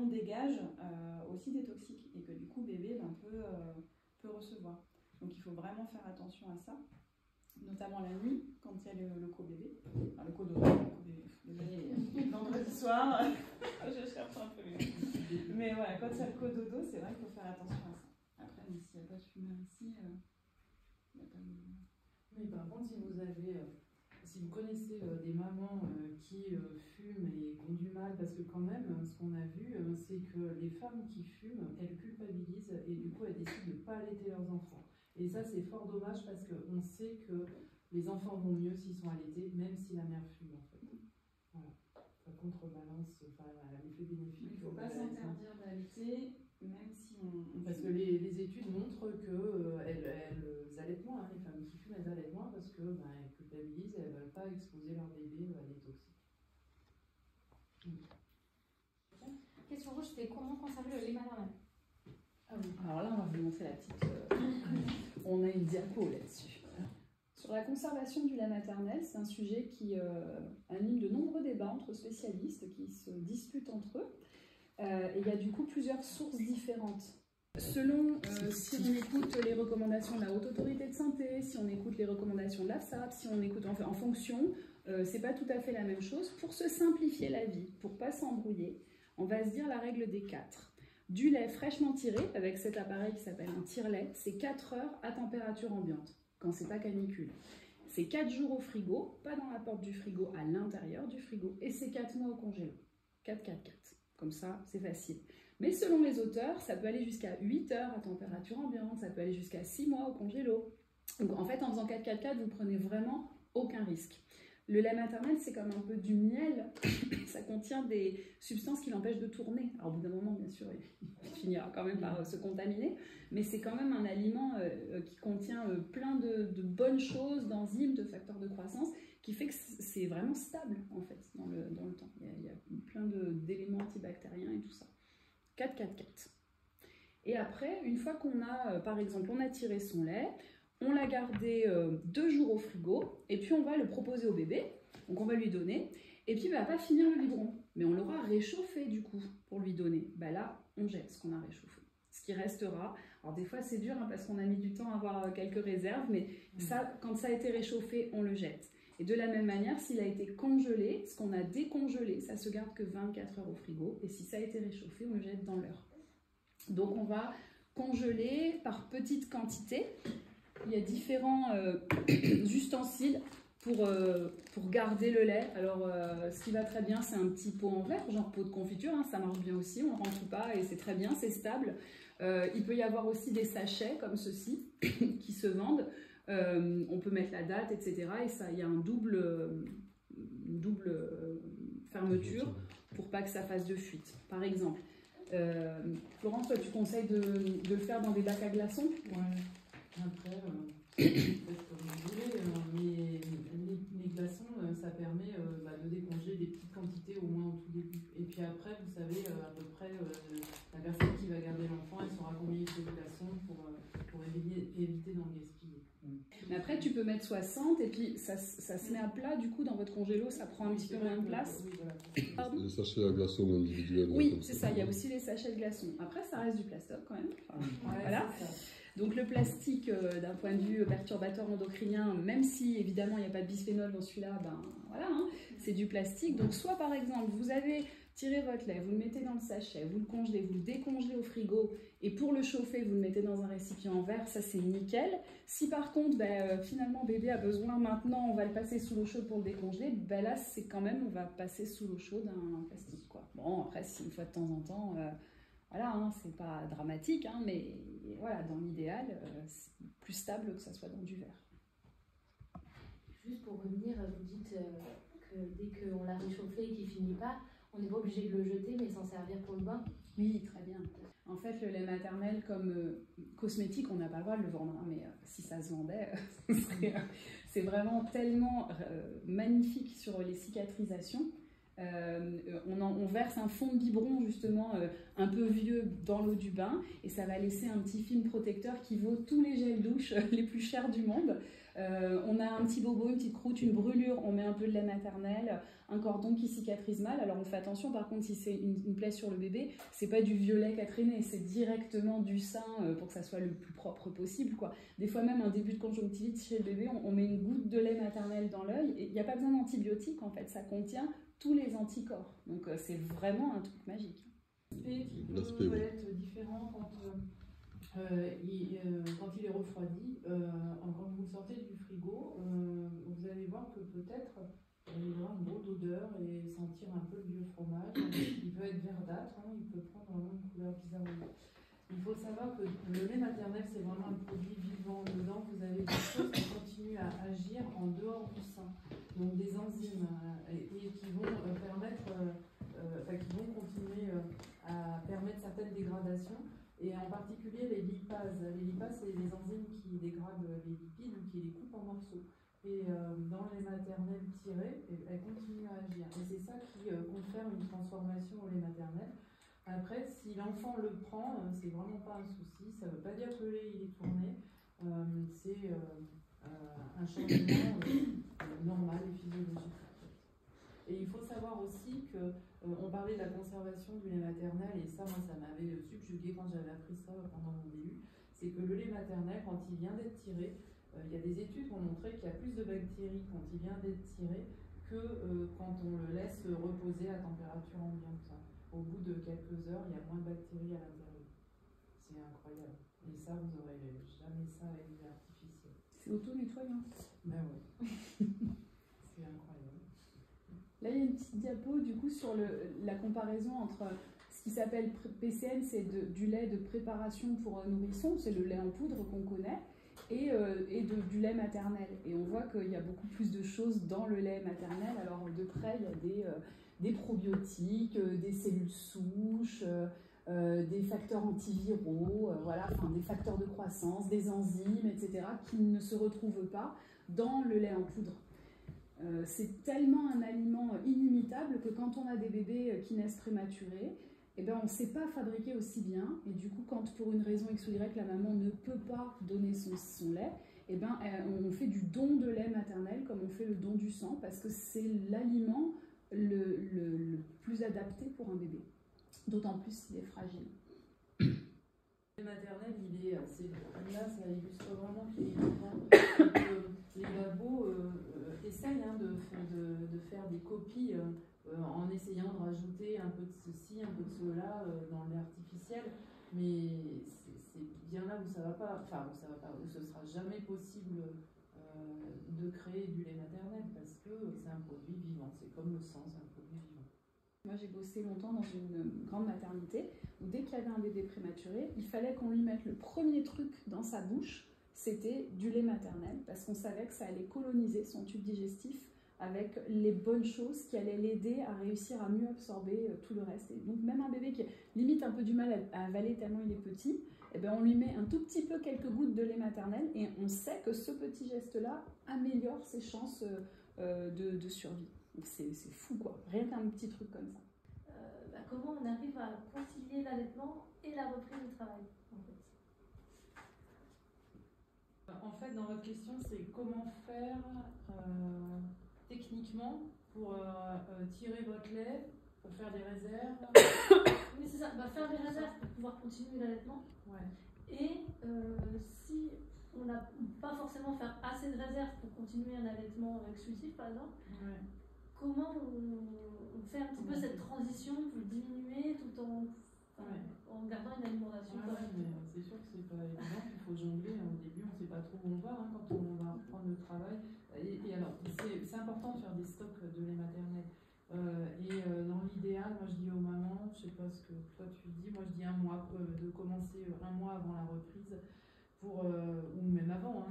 On dégage aussi des toxiques et que du coup bébé peut recevoir. Donc il faut vraiment faire attention à ça, notamment la nuit quand il y a le co-bébé, enfin le co-dodo, vendredi soir, je cherche un peu mais voilà, quand il y a le co-dodo, c'est vrai qu'il faut faire attention à ça. Après, s'il n'y a pas de fumeur ici, il n'y a pas de... Mais par contre, si vous connaissez des mamans qui fument et qui ont du mal, parce que quand même, ce qu'on a vu, c'est que les femmes qui fument, elles culpabilisent et du coup, elles décident de ne pas allaiter leurs enfants. Et ça, c'est fort dommage parce qu'on sait que les enfants vont mieux s'ils sont allaités, même si la mère fume, en fait. Voilà. Ça contrebalance l'effet bénéfique. Il ne faut pas s'interdire d'allaiter, même si on... Parce que les études montrent qu'elles allaitent moins, hein. Les femmes qui fument, elles allaitent moins parce qu'elles culpabilisent et elles ne veulent pas exposer leur bébé à des toxiques. Question rouge, c'était comment conserver le lait maternel? Ah oui. Alors là, on va vous montrer la petite... on a une diapo là-dessus. Sur la conservation du lait maternel, c'est un sujet qui anime de nombreux débats entre spécialistes qui se disputent entre eux. Et il y a du coup plusieurs sources différentes. Selon si on écoute les recommandations de la Haute Autorité de Santé, si on écoute les recommandations de l'AFSAP, si on écoute en fonction, c'est pas tout à fait la même chose. Pour se simplifier la vie, pour pas s'embrouiller, on va se dire la règle des 4. Du lait fraîchement tiré, avec cet appareil qui s'appelle un tire-lait, c'est 4 heures à température ambiante, quand c'est pas canicule. C'est 4 jours au frigo, pas dans la porte du frigo, à l'intérieur du frigo, et c'est 4 mois au congélo. 4, 4, 4. Comme ça, c'est facile. Mais selon les auteurs, ça peut aller jusqu'à 8 heures à température ambiante, ça peut aller jusqu'à 6 mois au congélo. Donc en fait, en faisant 4, 4, 4, vous prenez vraiment aucun risque. Le lait maternel, c'est comme un peu du miel. Ça contient des substances qui l'empêchent de tourner. Alors au bout d'un moment, bien sûr, il finira quand même par se contaminer, mais c'est quand même un aliment qui contient plein de bonnes choses, d'enzymes, de facteurs de croissance, qui fait que c'est vraiment stable, en fait, dans le temps. Il y a plein d'éléments antibactériens et tout ça. 4, 4, 4. Et après, une fois qu'on a, par exemple, on a tiré son lait, on l'a gardé 2 jours au frigo, et puis on va le proposer au bébé, donc on va lui donner, et puis il ne va pas finir le biberon, mais on l'aura réchauffé du coup, pour lui donner. Bah là, on jette ce qu'on a réchauffé. Ce qui restera, alors des fois c'est dur, hein, parce qu'on a mis du temps à avoir quelques réserves, mais ça, quand ça a été réchauffé, on le jette. Et de la même manière, s'il a été congelé, ce qu'on a décongelé, ça se garde que 24 heures au frigo, et si ça a été réchauffé, on le jette dans l'heure. Donc on va congeler par petites quantités. Il y a différents ustensiles pour garder le lait. Alors, ce qui va très bien, c'est un petit pot en verre, genre pot de confiture, hein, ça marche bien aussi, on ne rentre pas et c'est très bien, c'est stable. Il peut y avoir aussi des sachets comme ceux-ci qui se vendent. On peut mettre la date, etc. Et ça, il y a une double fermeture pour pas que ça fasse de fuite. Par exemple, Florence, toi, tu conseilles de le faire dans des bacs à glaçons? Ouais. Après, faites comme vous voulez, mais les glaçons, ça permet de décongeler des petites quantités au moins au tout début. Et puis après, vous savez à peu près, la personne qui va garder l'enfant, elle saura combien il faut de glaçons pour éviter d'en gaspiller. Mais après, tu peux mettre 60 et puis ça se met à plat, du coup, dans votre congélo, ça prend un petit peu moins de place. Oui, voilà. Pardon ? Les sachets à glaçons individuels. Oui, c'est ça, il y a aussi les sachets de glaçons. Après, ça reste du plastoc quand même. Enfin, voilà. Donc le plastique, d'un point de vue perturbateur endocrinien, même si évidemment il n'y a pas de bisphénol dans celui-là, ben voilà, hein, c'est du plastique. Donc soit par exemple, vous avez tiré votre lait, vous le mettez dans le sachet, vous le congelez, vous le décongelez au frigo, et pour le chauffer, vous le mettez dans un récipient en verre, ça c'est nickel. Si par contre, finalement bébé a besoin maintenant, on va le passer sous l'eau chaude pour le décongeler, ben là c'est quand même, on va passer sous l'eau chaude un plastique, quoi. Bon, après, si une fois de temps en temps... voilà, hein, c'est pas dramatique, hein, mais voilà, dans l'idéal, c'est plus stable que ça soit dans du verre. Juste pour revenir, vous dites que dès qu'on l'a réchauffé et qu'il finit pas, on n'est pas obligé de le jeter, mais s'en servir pour le bain. Oui, très bien. En fait, le lait maternel, comme cosmétique, on n'a pas le droit de le vendre, hein, mais si ça se vendait, c'est vraiment tellement magnifique sur les cicatrisations. On verse un fond de biberon justement un peu vieux dans l'eau du bain et ça va laisser un petit film protecteur qui vaut tous les gels douche les plus chers du monde. On a un petit bobo, une petite croûte, une brûlure, on met un peu de lait maternel, un cordon qui cicatrise mal. Alors on fait attention par contre si c'est une plaie sur le bébé, c'est pas du violet qui a traîné, c'est directement du sein pour que ça soit le plus propre possible, quoi. Des fois même un début de conjonctivite chez le bébé, on met une goutte de lait maternel dans l'œil et il n'y a pas besoin d'antibiotiques en fait, ça contient tous les anticorps. Donc c'est vraiment un truc magique. L'aspect peut être différent quand il est refroidi. Quand vous le sortez du frigo, vous allez voir que peut-être il aura une drôle d'odeur et sentir un peu le vieux fromage. Il peut être verdâtre, hein, il peut prendre vraiment une couleur bizarre. Il faut savoir que le lait maternel, c'est vraiment un produit vivant. Dedans, vous avez des choses qui continuent à agir en dehors du sein. Donc des enzymes et qui vont qui vont continuer à permettre certaines dégradations. Et en particulier les lipases. Les lipases, c'est les enzymes qui dégradent les lipides ou qui les coupent en morceaux. Et dans les maternelles tirées, elles continuent à agir. Et c'est ça qui confère une transformation au lait maternel. Après, si l'enfant le prend, c'est vraiment pas un souci. Ça ne veut pas dire que le lait il est tourné. C'est un changement normal et physiologique. Et il faut savoir aussi que on parlait de la conservation du lait maternel, et ça, moi, ça m'avait subjugué quand j'avais appris ça pendant mon début. C'est que le lait maternel, quand il vient d'être tiré, il y a des études qui ont montré qu'il y a plus de bactéries quand il vient d'être tiré que quand on le laisse reposer à température ambiante. Au bout de quelques heures, il y a moins de bactéries à l'intérieur. C'est incroyable. Et ça, vous n'aurez jamais ça avec du lait artificiel. C'est auto-nettoyant. Ben oui. C'est incroyable. Là, il y a une petite diapo du coup sur la comparaison entre ce qui s'appelle PCN, c'est du lait de préparation pour nourrissons, c'est le lait en poudre qu'on connaît, et du lait maternel. Et on voit qu'il y a beaucoup plus de choses dans le lait maternel. Alors de près, il y a des probiotiques, des cellules souches, des facteurs antiviraux, des facteurs de croissance, des enzymes, etc., qui ne se retrouvent pas dans le lait en poudre. C'est tellement un aliment inimitable que quand on a des bébés qui naissent prématurés, eh ben, on ne sait pas fabriquer aussi bien. Et du coup, quand pour une raison X ou Y, la maman ne peut pas donner son lait, eh ben, on fait du don de lait maternel comme on fait le don du sang, parce que c'est l'aliment le plus adapté pour un bébé. D'autant plus s'il est fragile. Le maternel, là, ça illustre vraiment qu'il est vivant. Les babos essayent de faire des copies en essayant de rajouter un peu de ceci, un peu de cela dans le lait artificiel, mais c'est bien là où ça va pas, où ce sera jamais possible de créer du lait maternel, parce que c'est un produit vivant, c'est comme le sang, c'est un produit vivant. Moi, j'ai bossé longtemps dans une grande maternité où dès qu'il y avait un bébé prématuré, il fallait qu'on lui mette le premier truc dans sa bouche, c'était du lait maternel, parce qu'on savait que ça allait coloniser son tube digestif avec les bonnes choses qui allaient l'aider à réussir à mieux absorber tout le reste. Et donc même un bébé qui a limite un peu du mal à avaler tellement il est petit, eh ben on lui met un tout petit peu, quelques gouttes de lait maternel, et on sait que ce petit geste-là améliore ses chances de survie. Donc c'est fou quoi, rien qu'un petit truc comme ça. Comment on arrive à concilier l'allaitement et la reprise du travail en fait, dans votre question, c'est comment faire techniquement pour tirer votre lait, pour faire des réserves. Oui, c'est ça, faire des réserves pour pouvoir continuer l'allaitement. Ouais. Et si on n'a pas forcément faire assez de réserves pour continuer un allaitement exclusif, par exemple, ouais. Comment on fait un petit peu cette transition pour diminuer tout en gardant une alimentation correcte. C'est sûr que c'est pas évident, il faut jongler. Au début, on ne sait pas trop où on va quand on va reprendre le travail. Et alors, c'est important de faire des stocks de lait maternel. Dans l'idéal, moi je dis aux mamans, je ne sais pas ce que toi tu dis, moi je dis un mois, de commencer un mois avant la reprise, ou même avant,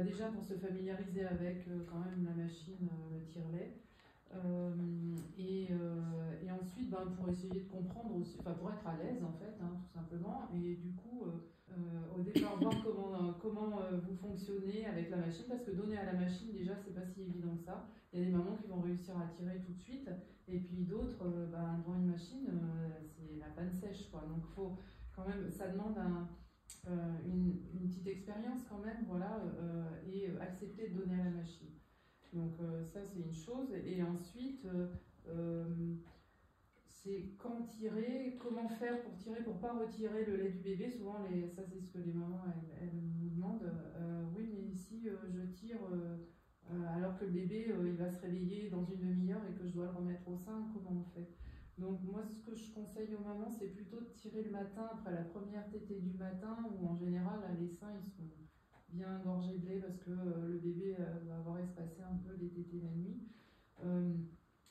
déjà pour se familiariser avec quand même la machine, le tire-lait. Et ensuite pour essayer de comprendre aussi, pour être à l'aise en fait, tout simplement, et du coup au départ voir comment vous fonctionnez avec la machine, parce que donner à la machine, déjà, c'est pas si évident que ça. Il y a des mamans qui vont réussir à tirer tout de suite, et puis d'autres, devant une machine, c'est la panne sèche, quoi. Donc, faut quand même, ça demande une petite expérience quand même, voilà, et accepter de donner à la machine. Donc, ça, c'est une chose. Et ensuite, c'est quand tirer, comment faire pour tirer, pour pas retirer le lait du bébé. Souvent, ça c'est ce que les mamans elles nous demandent. Oui, mais si je tire alors que le bébé il va se réveiller dans une demi-heure et que je dois le remettre au sein, comment on fait? Donc moi, ce que je conseille aux mamans, c'est plutôt de tirer le matin après la première tétée du matin, où en général là, les seins ils sont bien gorgés de lait parce que le bébé va avoir espacé un peu les tétées la nuit.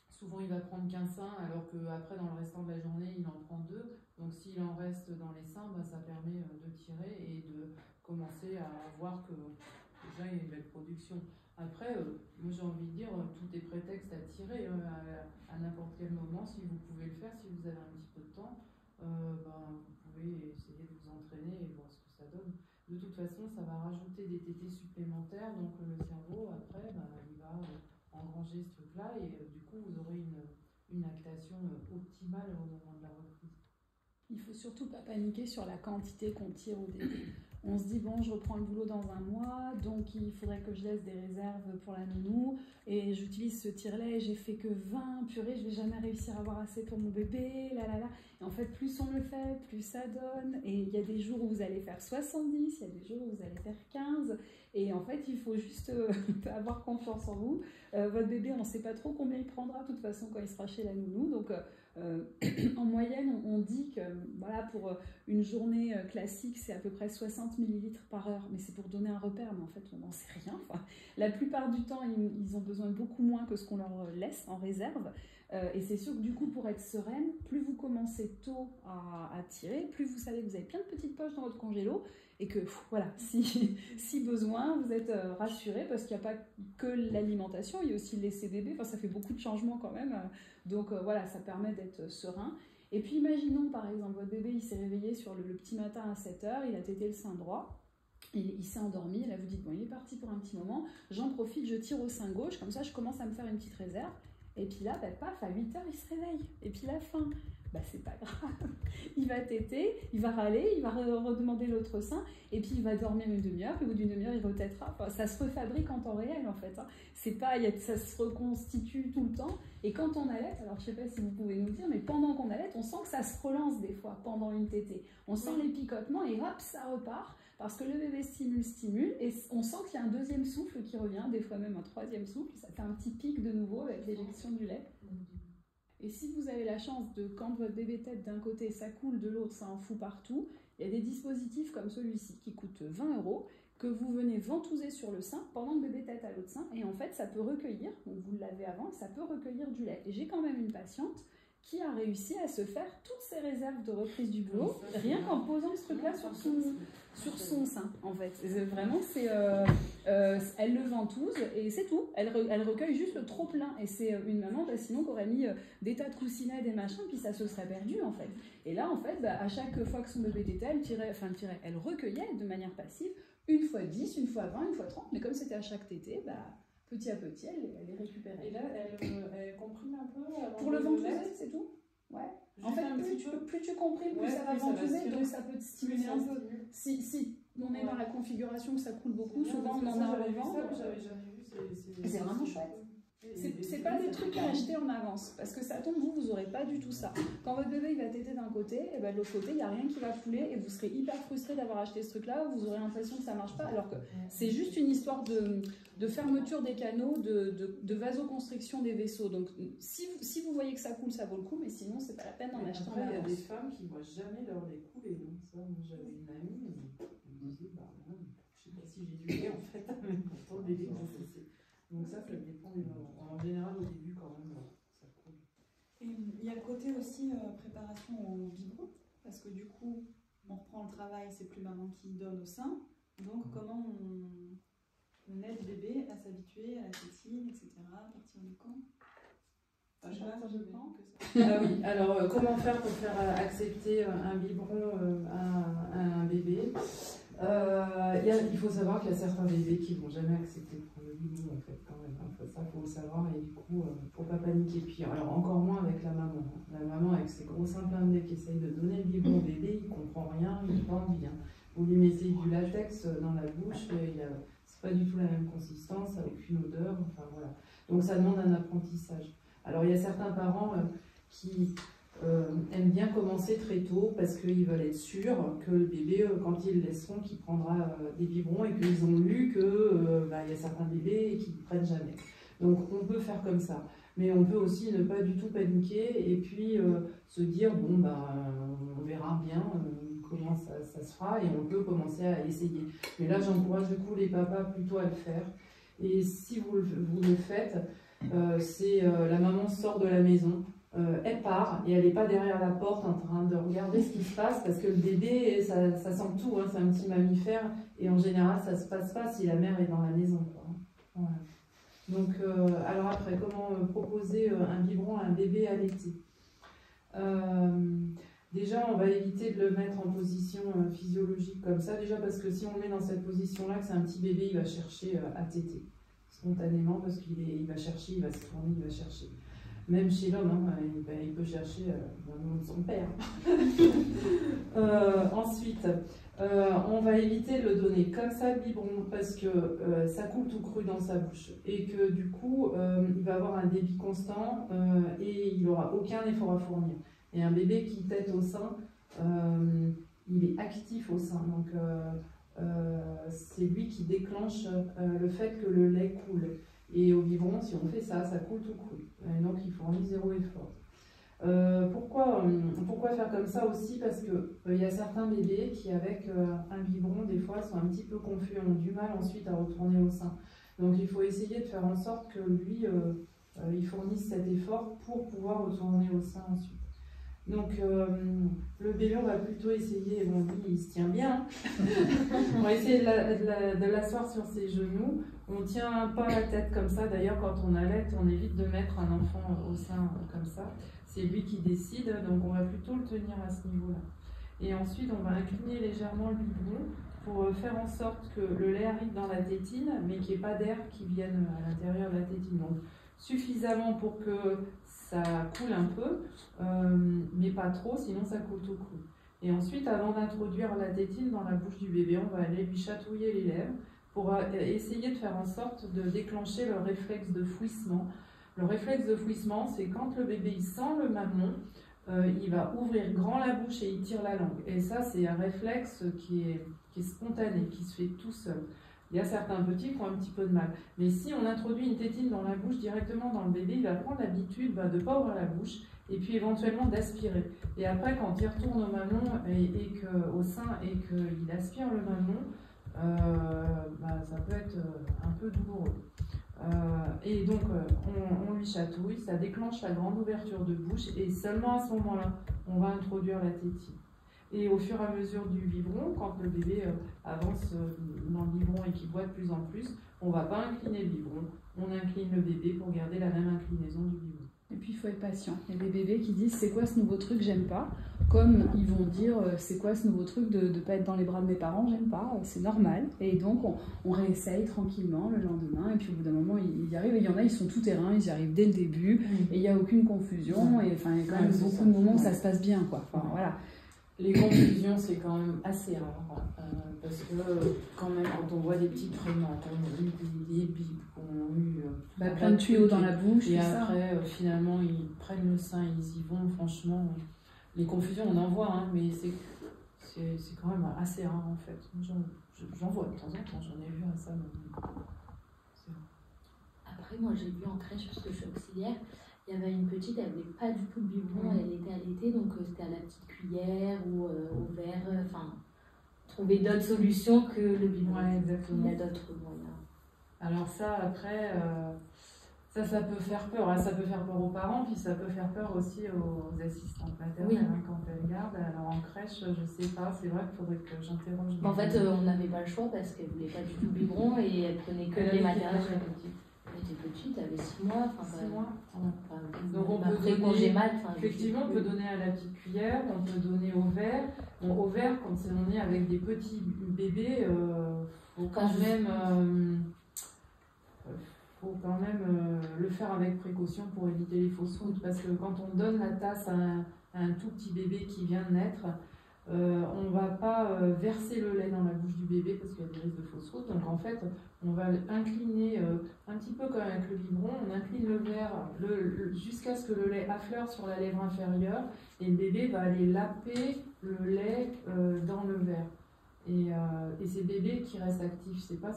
Souvent, il va prendre qu'un sein, alors qu'après, dans le restant de la journée, il en prend 2. Donc, s'il en reste dans les seins, ça permet de tirer et de commencer à voir que déjà, il y a une belle production. Après, moi, j'ai envie de dire, tout est prétexte à tirer à n'importe quel moment. Si vous pouvez le faire, si vous avez un petit peu de temps, vous pouvez essayer de vous entraîner et voir ce que ça donne. De toute façon, ça va rajouter des tétées supplémentaires. Donc, le cerveau, après, il va engranger ce truc-là et du coup vous aurez une lactation optimale au moment de la reprise. Il faut surtout pas paniquer sur la quantité qu'on tire au début. On se dit bon, je reprends le boulot dans un mois, donc il faudrait que je laisse des réserves pour la nounou et j'utilise ce tire-lait, j'ai fait que 20, purée, je vais jamais réussir à avoir assez pour mon bébé, là. Et en fait, plus on le fait, plus ça donne. Et il y a des jours où vous allez faire 70, il y a des jours où vous allez faire 15. Et en fait, il faut juste avoir confiance en vous. Votre bébé, on ne sait pas trop combien il prendra, de toute façon, quand il sera chez la nounou. Donc, en moyenne, on dit que voilà, pour une journée classique, c'est à peu près 60 ml par heure. Mais c'est pour donner un repère, mais en fait, on n'en sait rien. Enfin, la plupart du temps, ils ont besoin de beaucoup moins que ce qu'on leur laisse en réserve. Et c'est sûr que du coup, pour être sereine, plus vous commencez tôt à tirer, plus vous savez que vous avez plein de petites poches dans votre congélo et que voilà, si besoin, vous êtes rassuré parce qu'il n'y a pas que l'alimentation, il y a aussi le laisser bébé, enfin, ça fait beaucoup de changements quand même. Donc voilà, ça permet d'être serein. Et puis imaginons par exemple, votre bébé il s'est réveillé sur le petit matin à 7h, il a tété le sein droit. Il s'est endormi, et là vous dites bon il est parti pour un petit moment, j'en profite, je tire au sein gauche, comme ça je commence à me faire une petite réserve. Et puis là, paf, à 8h, il se réveille. Et puis la fin, c'est pas grave. Il va téter, il va râler, il va redemander l'autre sein, et puis il va dormir une demi-heure, puis au bout d'une demi-heure, il retétera. Enfin, ça se refabrique en temps réel, en fait. Hein. C'est pas, ça se reconstitue tout le temps. Et quand on allait, alors je sais pas si vous pouvez nous dire, mais pendant qu'on allait, on sent que ça se relance des fois, pendant une tétée. On sent les picotements, et hop, ça repart. Parce que le bébé stimule, et on sent qu'il y a un deuxième souffle qui revient, des fois même un troisième souffle, ça fait un petit pic de nouveau avec l'éjection du lait. Et si vous avez la chance de, quand votre bébé tète d'un côté, ça coule de l'autre, ça en fout partout, il y a des dispositifs comme celui-ci qui coûtent 20 €, que vous venez ventouser sur le sein pendant que le bébé tète à l'autre sein, et en fait ça peut recueillir, donc vous l'avez avant, ça peut recueillir du lait. Et j'ai quand même une patiente qui a réussi à se faire toutes ses réserves de reprise du boulot, rien qu'en posant ce truc-là sur son sein, en fait. Vraiment, elle le ventouse et c'est tout. Elle recueille juste le trop-plein. Et c'est une maman, sinon, qui aurait mis des tas de coussinets, des machins, puis ça se serait perdu, en fait. Et là, en fait, à chaque fois que son bébé tétait, elle recueillait de manière passive, une fois 10, une fois 20, une fois 30, mais comme c'était à chaque tétée, petit à petit, elle les récupérait. Et là, elle comprime un peu pour le ventouser, c'est tout. Ouais. En fait, plus tu comprimes, plus ça va ventouser, donc ça peut te stimuler un peu. Si on est dans la configuration que ça coule beaucoup, souvent on en a au ventre. C'est vraiment chouette. C'est pas des trucs à acheter en avance, parce que ça tombe, vous aurez pas du tout ça. Quand votre bébé il va téter d'un côté, et de l'autre côté, il n'y a rien qui va couler, et vous serez hyper frustré d'avoir acheté ce truc-là, vous aurez l'impression que ça marche pas, alors que c'est juste une histoire de fermeture des canaux, de vasoconstriction des vaisseaux. Donc si vous voyez que ça coule, ça vaut le coup, mais sinon c'est pas la peine d'en acheter en avance. Il y a des femmes qui ne voient jamais leur lait couler. Donc ça, moi j'avais une amie, elle me disait, je sais pas si j'ai du lait en fait, mais pourtant le bébé m'a cessé. Donc ça dépend des moments. En général, au début, quand même, ça coule. Et il y a le côté aussi préparation au biberon, parce que du coup, on reprend le travail, c'est plus maman qui donne au sein. Donc comment on aide bébé à s'habituer à la tétine, etc., à partir du camp. Ah oui, alors comment faire pour faire accepter un biberon à un bébé? Il faut savoir qu'il y a certains bébés qui vont jamais accepter de prendre le biberon, en fait, quand même. Ça, il faut le savoir, et du coup, faut pas paniquer. Puis, alors, encore moins avec la maman. La maman, avec ses gros seins pleins de lait, qui essaye de donner le biberon au bébé, il comprend rien, il n'a pas envie. Hein. Vous lui mettez du latex dans la bouche, c'est pas du tout la même consistance, ça n'a aucune odeur, enfin voilà. Donc, ça demande un apprentissage. Alors, il y a certains parents qui aiment bien commencer très tôt parce qu'ils veulent être sûrs que le bébé, quand ils le laisseront, qu'il prendra des biberons, et qu'ils ont lu qu'il y a certains bébés qui ne prennent jamais. Donc on peut faire comme ça. Mais on peut aussi ne pas du tout paniquer et puis se dire, bon, on verra bien comment ça se fera, et on peut commencer à essayer. Mais là, j'encourage du coup les papas plutôt à le faire. Et si vous le faites, c'est la maman sort de la maison, elle part et elle n'est pas derrière la porte en train de regarder ce qui se passe, parce que le bébé, ça sent tout, hein, c'est un petit mammifère, et en général ça ne se passe pas si la mère est dans la maison, quoi. Voilà. Donc, alors après, comment proposer un biberon à un bébé allaité? Déjà, on va éviter de le mettre en position physiologique comme ça, déjà parce que si on le met dans cette position-là, que c'est un petit bébé, il va chercher à téter spontanément, parce qu'il va chercher, il va se tourner, il va chercher. Même chez l'homme, hein, il peut chercher le nom de son père. Ensuite, on va éviter de le donner comme ça, le biberon, parce que ça coule tout cru dans sa bouche, et que du coup, il va avoir un débit constant et il n'aura aucun effort à fournir. Et un bébé qui tète au sein, il est actif au sein, donc c'est lui qui déclenche le fait que le lait coule. Et au biberon, si on fait ça, ça coule tout cru. Et donc il fournit zéro effort. Pourquoi faire comme ça aussi? Parce qu'il y a certains bébés qui, avec un biberon, des fois, sont un petit peu confus, ont du mal ensuite à retourner au sein. Donc il faut essayer de faire en sorte que lui, il fournisse cet effort pour pouvoir retourner au sein ensuite. Donc le bébé, on va plutôt essayer, bon lui il se tient bien, on va essayer de l'asseoir sur ses genoux. On ne tient pas la tête comme ça, d'ailleurs quand on allaite, on évite de mettre un enfant au sein comme ça. C'est lui qui décide, donc on va plutôt le tenir à ce niveau-là. Et ensuite on va incliner légèrement le biberon pour faire en sorte que le lait arrive dans la tétine, mais qu'il n'y ait pas d'air qui vienne à l'intérieur de la tétine. Donc suffisamment pour que ça coule un peu, mais pas trop, sinon ça coule tout cru. Et ensuite, avant d'introduire la tétine dans la bouche du bébé, on va aller lui chatouiller les lèvres pour essayer de faire en sorte de déclencher le réflexe de fouissement. Le réflexe de fouissement, c'est quand le bébé il sent le mamelon, il va ouvrir grand la bouche et il tire la langue. Et ça, c'est un réflexe qui est spontané, qui se fait tout seul. Il y a certains petits qui ont un petit peu de mal. Mais si on introduit une tétine dans la bouche directement dans le bébé, il va prendre l'habitude de ne pas ouvrir la bouche et puis éventuellement d'aspirer. Et après, quand il retourne au mamelon au sein et qu'il aspire le mamelon, ça peut être un peu douloureux. Et donc, on lui chatouille, ça déclenche la grande ouverture de bouche et seulement à ce moment-là, on va introduire la tétine. Et au fur et à mesure du biberon, quand le bébé avance dans le biberon et qu'il boit de plus en plus, on ne va pas incliner le biberon, on incline le bébé pour garder la même inclinaison du biberon. Et puis il faut être patient. Il y a des bébés qui disent c'est quoi ce nouveau truc, j'aime pas. Comme ils vont dire c'est quoi ce nouveau truc de ne pas être dans les bras de mes parents, j'aime pas, c'est normal. Et donc on réessaye tranquillement le lendemain. Et puis au bout d'un moment ils y arrivent. Et il y en a, ils sont tout terrain, ils y arrivent dès le début. Et il n'y a aucune confusion. Et enfin il y a quand même beaucoup de moments où ça se passe bien, quoi. Enfin, voilà. Les confusions, c'est quand même assez rare, parce que quand même, quand on voit des petites frémentes, on a eu des bibes qui ont eu plein de tuyaux dans la bouche, et après, finalement, ils prennent le sein, ils y vont, franchement. Les confusions, on en voit, hein, mais c'est quand même assez rare, en fait. J'en vois de temps en temps, j'en ai vu un ça. Après, moi, j'ai vu en crèche, parce que je suis auxiliaire, il y avait une petite, elle n'avait pas du tout de biberon, elle était allaitée, donc c'était à la petite cuillère ou au verre, enfin, trouver d'autres solutions que le biberon. Ouais, exactement. Il y a d'autres moyens. Alors ça, après, ça peut faire peur, hein. Ça peut faire peur aux parents, puis ça peut faire peur aussi aux assistantes maternelles, hein, quand elles gardent. Alors en crèche, je sais pas, c'est vrai qu'il faudrait que j'interroge. En fait, on n'avait pas le choix parce qu'elle ne voulait pas du tout le biberon et elle prenait que les maternelles. Elle était petite, elle avait 6 mois. 6 mois. Donc on peut après donner, congé mat. effectivement, on peut donner à la petite cuillère, on peut donner au verre. Bon, au verre, quand on est avec des petits bébés, faut quand même le faire avec précaution pour éviter les fausses routes. Parce que quand on donne la tasse à un tout petit bébé qui vient de naître, on ne va pas verser le lait dans la bouche du bébé parce qu'il y a des risques de fausses routes. Donc en fait, on va incliner un petit peu comme avec le biberon, on incline le verre jusqu'à ce que le lait affleure sur la lèvre inférieure et le bébé va aller laper le lait dans le verre. Et c'est le bébé qui reste actif, c'est pas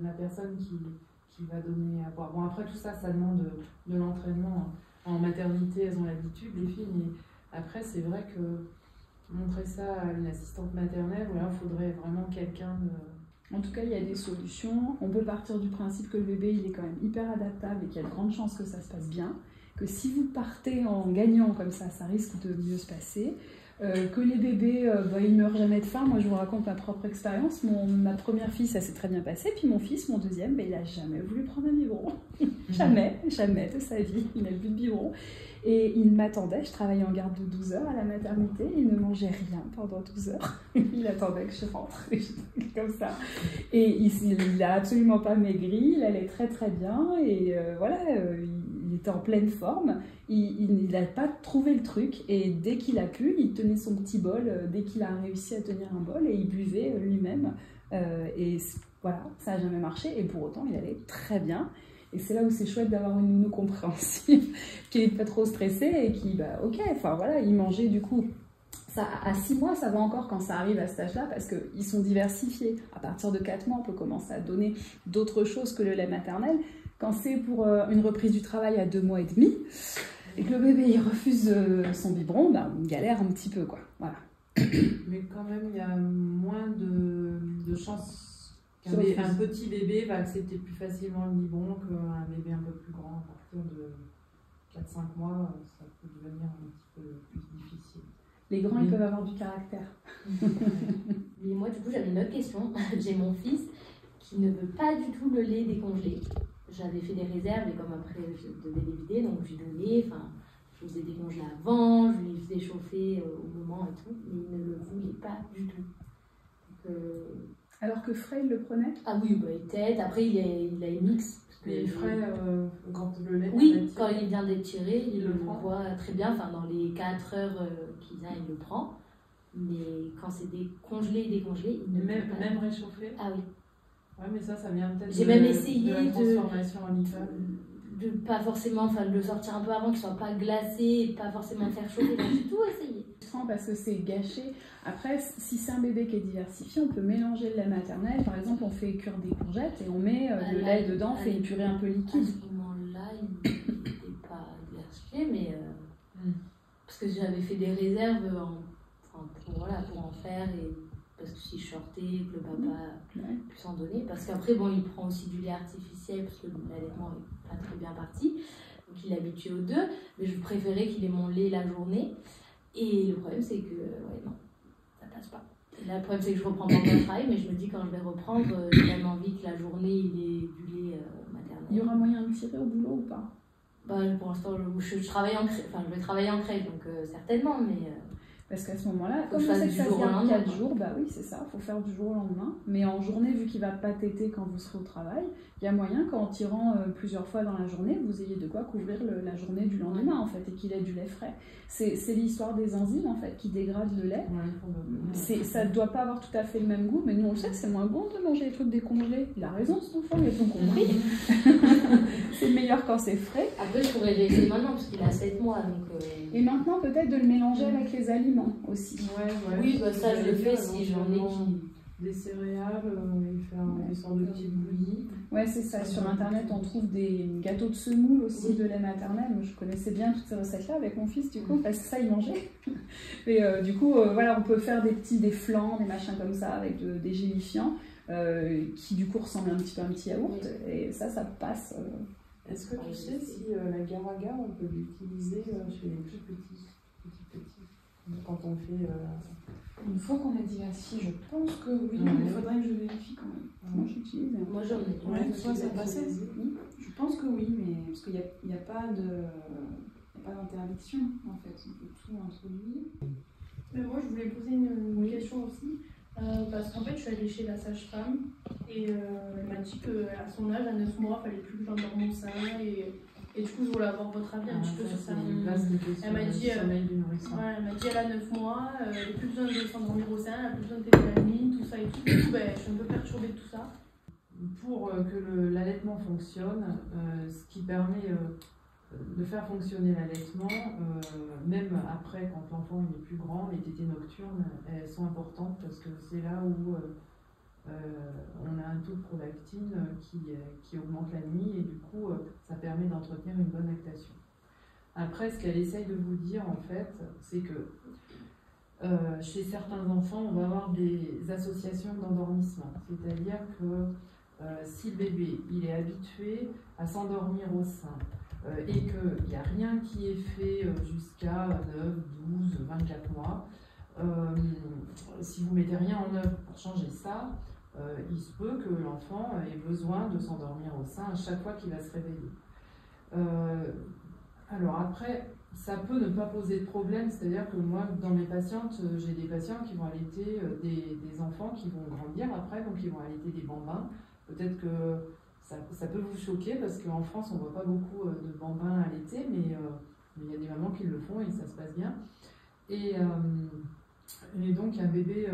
la personne qui va donner à boire. Bon, après tout ça, ça demande de l'entraînement. En maternité, elles ont l'habitude, les filles, mais après, c'est vrai que montrer ça à une assistante maternelle, il faudrait vraiment quelqu'un de... En tout cas, il y a des solutions. On peut partir du principe que le bébé, il est quand même hyper adaptable et qu'il y a de grandes chances que ça se passe bien. Que si vous partez en gagnant comme ça risque de mieux se passer. Que les bébés, ils meurent jamais de faim. Moi, je vous raconte ma propre expérience. Ma première fille, ça s'est très bien passé. Puis mon fils, mon deuxième, il n'a jamais voulu prendre un biberon. Jamais de sa vie. Il n'a plus de biberon. Et il m'attendait, je travaillais en garde de 12 heures à la maternité, il ne mangeait rien pendant 12 heures. Il attendait que je rentre, comme ça. Et il n'a absolument pas maigri, il allait très très bien, et il était en pleine forme. Il n'a pas trouvé le truc, et dès qu'il a pu, il tenait son petit bol, dès qu'il a réussi à tenir un bol, et il buvait lui-même. Et voilà, ça n'a jamais marché, et pour autant, il allait très bien. Et c'est là où c'est chouette d'avoir une nounou compréhensive qui n'est pas trop stressée et qui, il mangeait du coup. Ça, à 6 mois, ça va encore quand ça arrive à cet âge-là parce qu'ils sont diversifiés. À partir de 4 mois, on peut commencer à donner d'autres choses que le lait maternel. Quand c'est pour une reprise du travail à 2 mois et demi et que le bébé il refuse son biberon, on galère un petit peu, quoi. Voilà. Mais quand même, il y a moins de chances. Un petit bébé va accepter plus facilement le biberon qu'un bébé un peu plus grand. À partir de 4-5 mois, ça peut devenir un petit peu plus difficile. Les grands, ils peuvent avoir du caractère. Mais moi, du coup, j'avais une autre question. J'ai mon fils qui ne veut pas du tout le lait décongelé. J'avais fait des réserves et comme après, je devais les vider, donc j'ai donné. Je faisais décongeler avant, je lui faisais chauffer au moment et tout, mais il ne le voulait pas du tout. Donc, alors que Frey le prenait? Ah oui, il tète. Après, il a une mix. Mais Frey, quand le lait... Oui, quand il vient d'être tiré, il le voit très bien. Enfin, dans les 4 heures qu'il vient, il le prend. Mais quand c'est décongelé, il ne même réchauffé? Ah oui. Ouais, mais ça vient peut-être J'ai même essayé de la transformation amicale. De pas forcément, de le sortir un peu avant, qu'il soit pas glacé, pas forcément le faire chauffer. J'ai tout essayé. Parce que c'est gâché. Après, si c'est un bébé qui est diversifié, on peut mélanger le lait maternel. Par exemple, on fait cuire des courgettes et on met le lait dedans, on fait une purée un peu liquide. À ce moment-là, il n'était pas diversifié, mais parce que j'avais fait des réserves pour en faire, et parce que si je sortais, que le papa puisse en donner. Parce qu'après, il prend aussi du lait artificiel, parce que l'allaitement n'est pas très bien parti. Donc il est habitué aux deux, mais je préférais qu'il ait mon lait la journée. Et le problème, c'est que, non, ça passe pas. Et là, le problème, c'est que je reprends pas mon travail, mais je me dis, quand je vais reprendre, j'ai quand même envie que la journée, il ait du lait maternel. Il y aura moyen de tirer au boulot ou pas? Pour l'instant, je travaille en crèche, je vais travailler en crèche, donc certainement, mais... Parce qu'à ce moment-là, comme je sais que ça se garde 4 jours, oui, c'est ça, il faut faire du jour au lendemain. Mais en journée, vu qu'il ne va pas téter quand vous serez au travail, il y a moyen qu'en tirant plusieurs fois dans la journée, vous ayez de quoi couvrir la journée du lendemain, en fait, et qu'il ait du lait frais. C'est l'histoire des enzymes, en fait, qui dégradent le lait. Ça ne doit pas avoir tout à fait le même goût, mais nous, on le sait, c'est moins bon de manger des trucs décongelés. Il a raison, cet enfant, il a tout compris. C'est meilleur quand c'est frais. Après, je pourrais l'essayer maintenant, parce qu'il a 7 mois, donc... Et maintenant, peut-être de le mélanger avec les aliments aussi. Oui, ça je le fais si j'en ai qui... Des céréales, faire des sortes de petits bouillies. Ouais, c'est ça. Sur internet, on trouve des gâteaux de semoule aussi de lait maternel. Moi, je connaissais bien toutes ces recettes-là avec mon fils, du coup, parce que ça, il mangeait. Et du coup, on peut faire des flans, des machins comme ça, avec des gélifiants, qui du coup ressemblent un petit peu à un petit yaourt. Et ça passe. Est-ce que tu sais si l'agar-agar, on peut l'utiliser chez les plus petits? Quand on fait... Une fois qu'on a diversifié, je pense que oui, mais il faudrait que je vérifie quand même. Moi, j'utilise. Moi, j'en ai. Toi, ça passait? Oui, je pense que oui, mais parce qu'il n'y a pas d'interdiction en fait, on peut tout introduire. Mais moi, je voulais poser une question aussi, parce qu'en fait, je suis allée chez la sage-femme et elle m'a dit qu'à son âge, à 9 mois, il fallait plus que j'endorme au sein et du coup, je voulais avoir votre avis un petit peu sur ça. Elle m'a dit, elle a 9 mois, elle n'a plus besoin de s'endormir au sein, elle n'a plus besoin de télé la nuit, tout ça et tout. Du coup, je suis un peu perturbée de tout ça. Pour que l'allaitement fonctionne, ce qui permet de faire fonctionner l'allaitement, même après, quand l'enfant est plus grand, les tétées nocturnes, elles sont importantes parce que c'est là où on a un taux de prolactine qui augmente la nuit et du coup, ça permet d'entretenir une bonne lactation. Après, ce qu'elle essaye de vous dire, en fait, c'est que chez certains enfants, on va avoir des associations d'endormissement. C'est-à-dire que si le bébé il est habitué à s'endormir au sein et qu'il n'y a rien qui est fait jusqu'à 9, 12, 24 mois, si vous ne mettez rien en œuvre pour changer ça, il se peut que l'enfant ait besoin de s'endormir au sein à chaque fois qu'il va se réveiller. Alors après, ça peut ne pas poser de problème, c'est-à-dire que moi, dans mes patientes, j'ai des patients qui vont allaiter des enfants qui vont grandir après, donc ils vont allaiter des bambins. Peut-être que ça peut vous choquer parce qu'en France, on ne voit pas beaucoup de bambins allaités, mais il y a des mamans qui le font et ça se passe bien. Et donc, un bébé,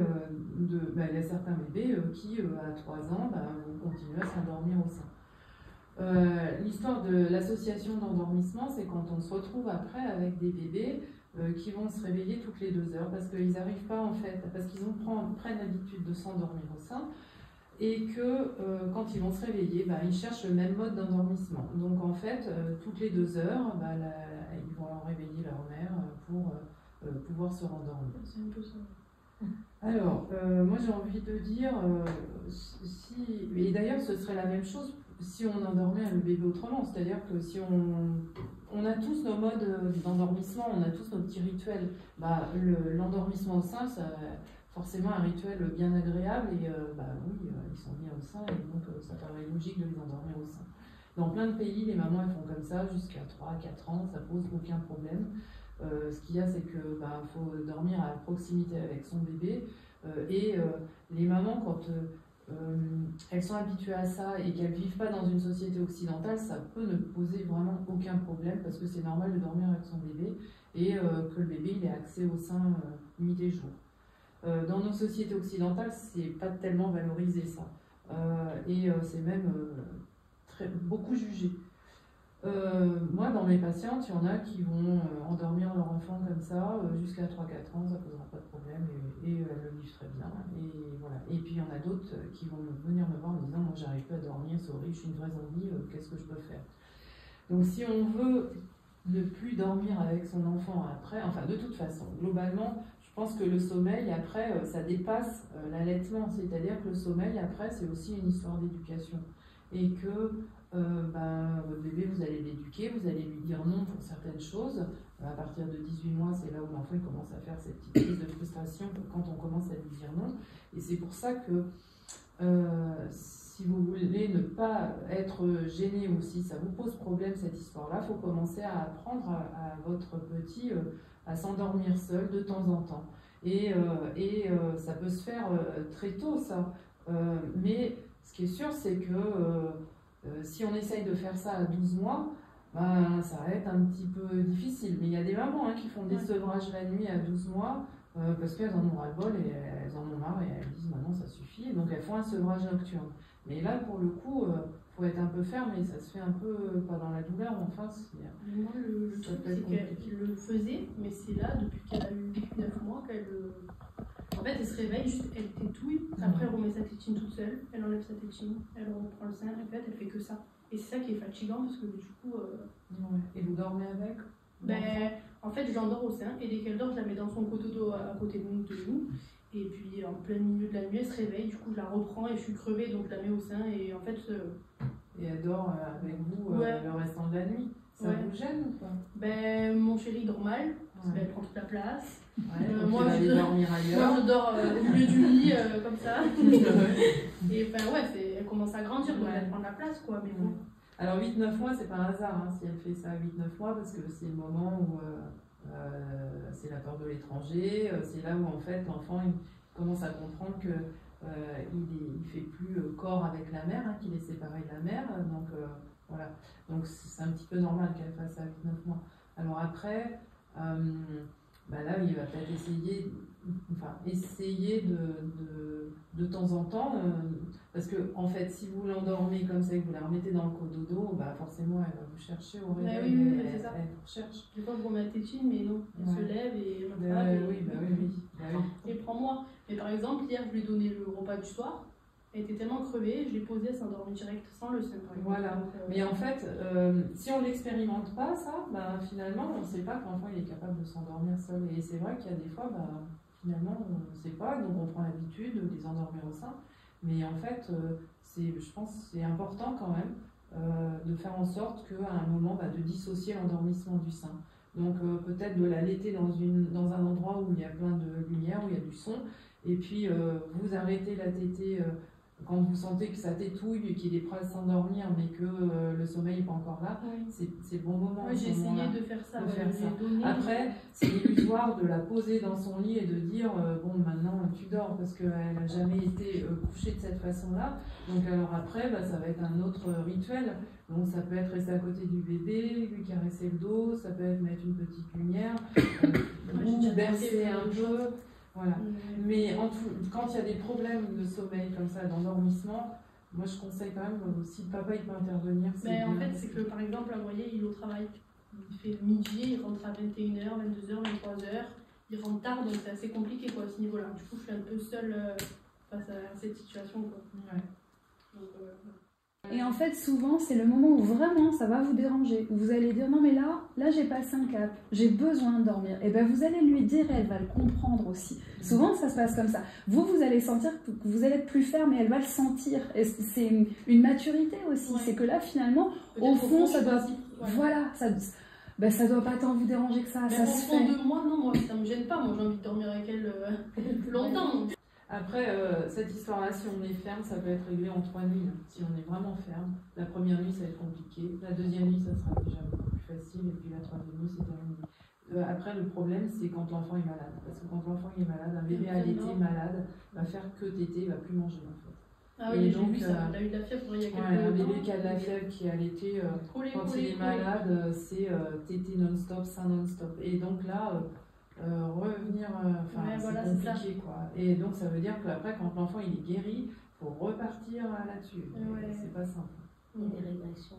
il y a certains bébés qui, à 3 ans, vont continuer à s'endormir au sein. L'histoire de l'association d'endormissement, c'est quand on se retrouve après avec des bébés qui vont se réveiller toutes les 2 heures parce qu'ils n'arrivent pas en fait, parce qu'ils prennent l'habitude de s'endormir au sein et que quand ils vont se réveiller, ils cherchent le même mode d'endormissement. Donc en fait, toutes les 2 heures, ils vont réveiller leur mère pour pouvoir se rendormir. C'est un peu ça. Alors, moi j'ai envie de dire, et d'ailleurs ce serait la même chose si on endormait le bébé autrement, c'est-à-dire que si on a tous nos modes d'endormissement, on a tous nos petits rituels, l'endormissement au sein, c'est forcément un rituel bien agréable et oui, ils sont bien au sein et donc ça paraît logique de les endormir au sein. Dans plein de pays, les mamans elles font comme ça jusqu'à 3-4 ans, ça pose aucun problème. Ce qu'il y a, c'est que faut dormir à proximité avec son bébé et les mamans, quand elles sont habituées à ça et qu'elles ne vivent pas dans une société occidentale, ça peut ne poser vraiment aucun problème parce que c'est normal de dormir avec son bébé et que le bébé il ait accès au sein nuit et jour. Dans nos sociétés occidentales, c'est pas tellement valorisé ça et c'est même beaucoup jugé. Moi, dans mes patientes, il y en a qui vont endormir leur enfant comme ça jusqu'à 3-4 ans, ça ne posera pas de problème et elles le vivent très bien. Et, voilà. Et puis il y en a d'autres qui vont venir me voir en me disant « Moi, j'arrive pas à dormir, c'est horrible, je suis une vraie zombie, qu'est-ce que je peux faire ?» Donc si on veut ne plus dormir avec son enfant après, enfin de toute façon, globalement, je pense que le sommeil après, ça dépasse l'allaitement, c'est-à-dire que le sommeil après, c'est aussi une histoire d'éducation. Et que votre bébé, vous allez l'éduquer, vous allez lui dire non pour certaines choses. À partir de 18 mois, c'est là où l'enfant commence à faire cette petite crise de frustration quand on commence à lui dire non. Et c'est pour ça que si vous voulez ne pas être gêné ou si ça vous pose problème cette histoire-là, il faut commencer à apprendre à votre petit à s'endormir seul de temps en temps. Et ça peut se faire très tôt, ça. Mais ce qui est sûr, c'est que si on essaye de faire ça à 12 mois, ça va être un petit peu difficile. Mais il y a des mamans qui font des sevrages la nuit à 12 mois parce qu'elles en ont ras-le-bol et elles en ont marre et elles disent maintenant ça suffit. Donc elles font un sevrage nocturne. Mais là, pour le coup, faut être un peu ferme et ça se fait un peu pas dans la douleur, mais enfin, mais moi, le truc, c'est qu'elle le faisait, mais c'est là, depuis qu'elle a eu 9 mois, qu'elle. En fait, elle se réveille, juste elle tétouille, après elle remet sa tétine toute seule, elle enlève sa tétine, elle reprend le sein, en fait, elle fait que ça. Et c'est ça qui est fatigant parce que du coup. Et vous dormez avec en fait, je l'endors au sein et dès qu'elle dort, je la mets dans son cotodo à côté de nous. Et puis en plein milieu de la nuit, elle se réveille, du coup je la reprends et je suis crevée, donc je la mets au sein et en fait. Et elle dort avec vous le restant de la nuit. Ça vous gêne ou pas? Mon chéri dort mal, parce qu'elle prend toute la place. Moi, je dors au milieu du lit comme ça. Et elle commence à grandir, donc elle prend de la place, quoi. Mais bon. Alors 8-9 mois, c'est pas un hasard hein, si elle fait ça à 8-9 mois, parce que c'est le moment où c'est la peur de l'étranger, c'est là où en fait l'enfant il commence à comprendre que il fait plus corps avec la mère, hein, qu'il est séparé de la mère, donc voilà. Donc c'est un petit peu normal qu'elle fasse ça à 8-9 mois. Alors après, là il va peut-être essayer de temps en temps, parce que en fait si vous l'endormez comme ça et que vous la remettez dans le cododo, forcément elle va vous chercher au réveil, oui, c'est ça. elle vous cherche. Des fois vous remettez tétine, mais non, elle se lève et et prends-moi. Mais par exemple, hier je lui ai donné le repas du soir, elle était tellement crevée, je l'ai posée, elle s'est endormie direct sans le sein. Voilà, mais en fait, si on ne l'expérimente pas, ça, finalement, on ne sait pas que l'enfant il est capable de s'endormir seul. Et c'est vrai qu'il y a des fois, finalement, on ne sait pas, donc on prend l'habitude de les endormir au sein. Mais en fait, je pense que c'est important quand même de faire en sorte qu'à un moment, de dissocier l'endormissement du sein. Donc peut-être de l'allaiter dans un endroit où il y a plein de lumière, où il y a du son, et puis vous arrêtez la tétée quand vous sentez que ça tétouille, qu'il est prêt à s'endormir, mais que le sommeil n'est pas encore là, c'est le bon moment. J'ai essayé de faire ça. Après, c'est illusoire de la poser dans son lit et de dire bon, maintenant tu dors, parce qu'elle n'a jamais été couchée de cette façon-là. Donc alors après, ça va être un autre rituel. Donc ça peut être rester à côté du bébé, lui caresser le dos, ça peut être mettre une petite lumière, ou bercer un peu. Voilà. Mais quand il y a des problèmes de sommeil comme ça, d'endormissement, moi je conseille quand même, si le papa il peut intervenir. Mais en fait, c'est que par exemple, vous voyez, il est au travail. Il fait midi, il rentre à 21h, 22h, 23h. Il rentre tard, donc c'est assez compliqué quoi, à ce niveau-là. Du coup, je suis un peu seule face à cette situation. Quoi. Ouais. Donc, Et en fait, souvent, c'est le moment où vraiment ça va vous déranger. Où vous allez dire non, mais là j'ai passé un cap, j'ai besoin de dormir. Et bien, vous allez lui dire et elle va le comprendre aussi. Souvent, ça se passe comme ça. Vous allez sentir que vous allez être plus ferme et elle va le sentir. Et c'est une maturité aussi. Ouais. C'est que là, finalement, au fond, ça doit. Voilà, ça doit pas tant vous déranger que ça. Mais ça se fait. De moi, non, moi, ça me gêne pas. Moi, j'ai envie de dormir avec elle plus longtemps. Après, cette histoire-là, si on est ferme, ça peut être réglé en 3 nuits. Si on est vraiment ferme, la première nuit, ça va être compliqué. La deuxième nuit, ça sera déjà beaucoup plus facile. Et puis la troisième nuit, c'est terminé. Après, le problème, c'est quand l'enfant est malade. Parce que quand l'enfant est malade, un bébé allaité malade va faire que téter, va plus manger en fait. Ah oui, j'ai vu ça. Il a eu de la fièvre il y a quelques temps. Un bébé qui a de la fièvre, qui est allaité, quand il est malade, c'est téter non-stop, sein non-stop. Et donc là, revenir, c'est compliqué quoi. Et donc ça veut dire qu'après quand l'enfant il est guéri, il faut repartir là-dessus. C'est pas simple. Il y a des régressions.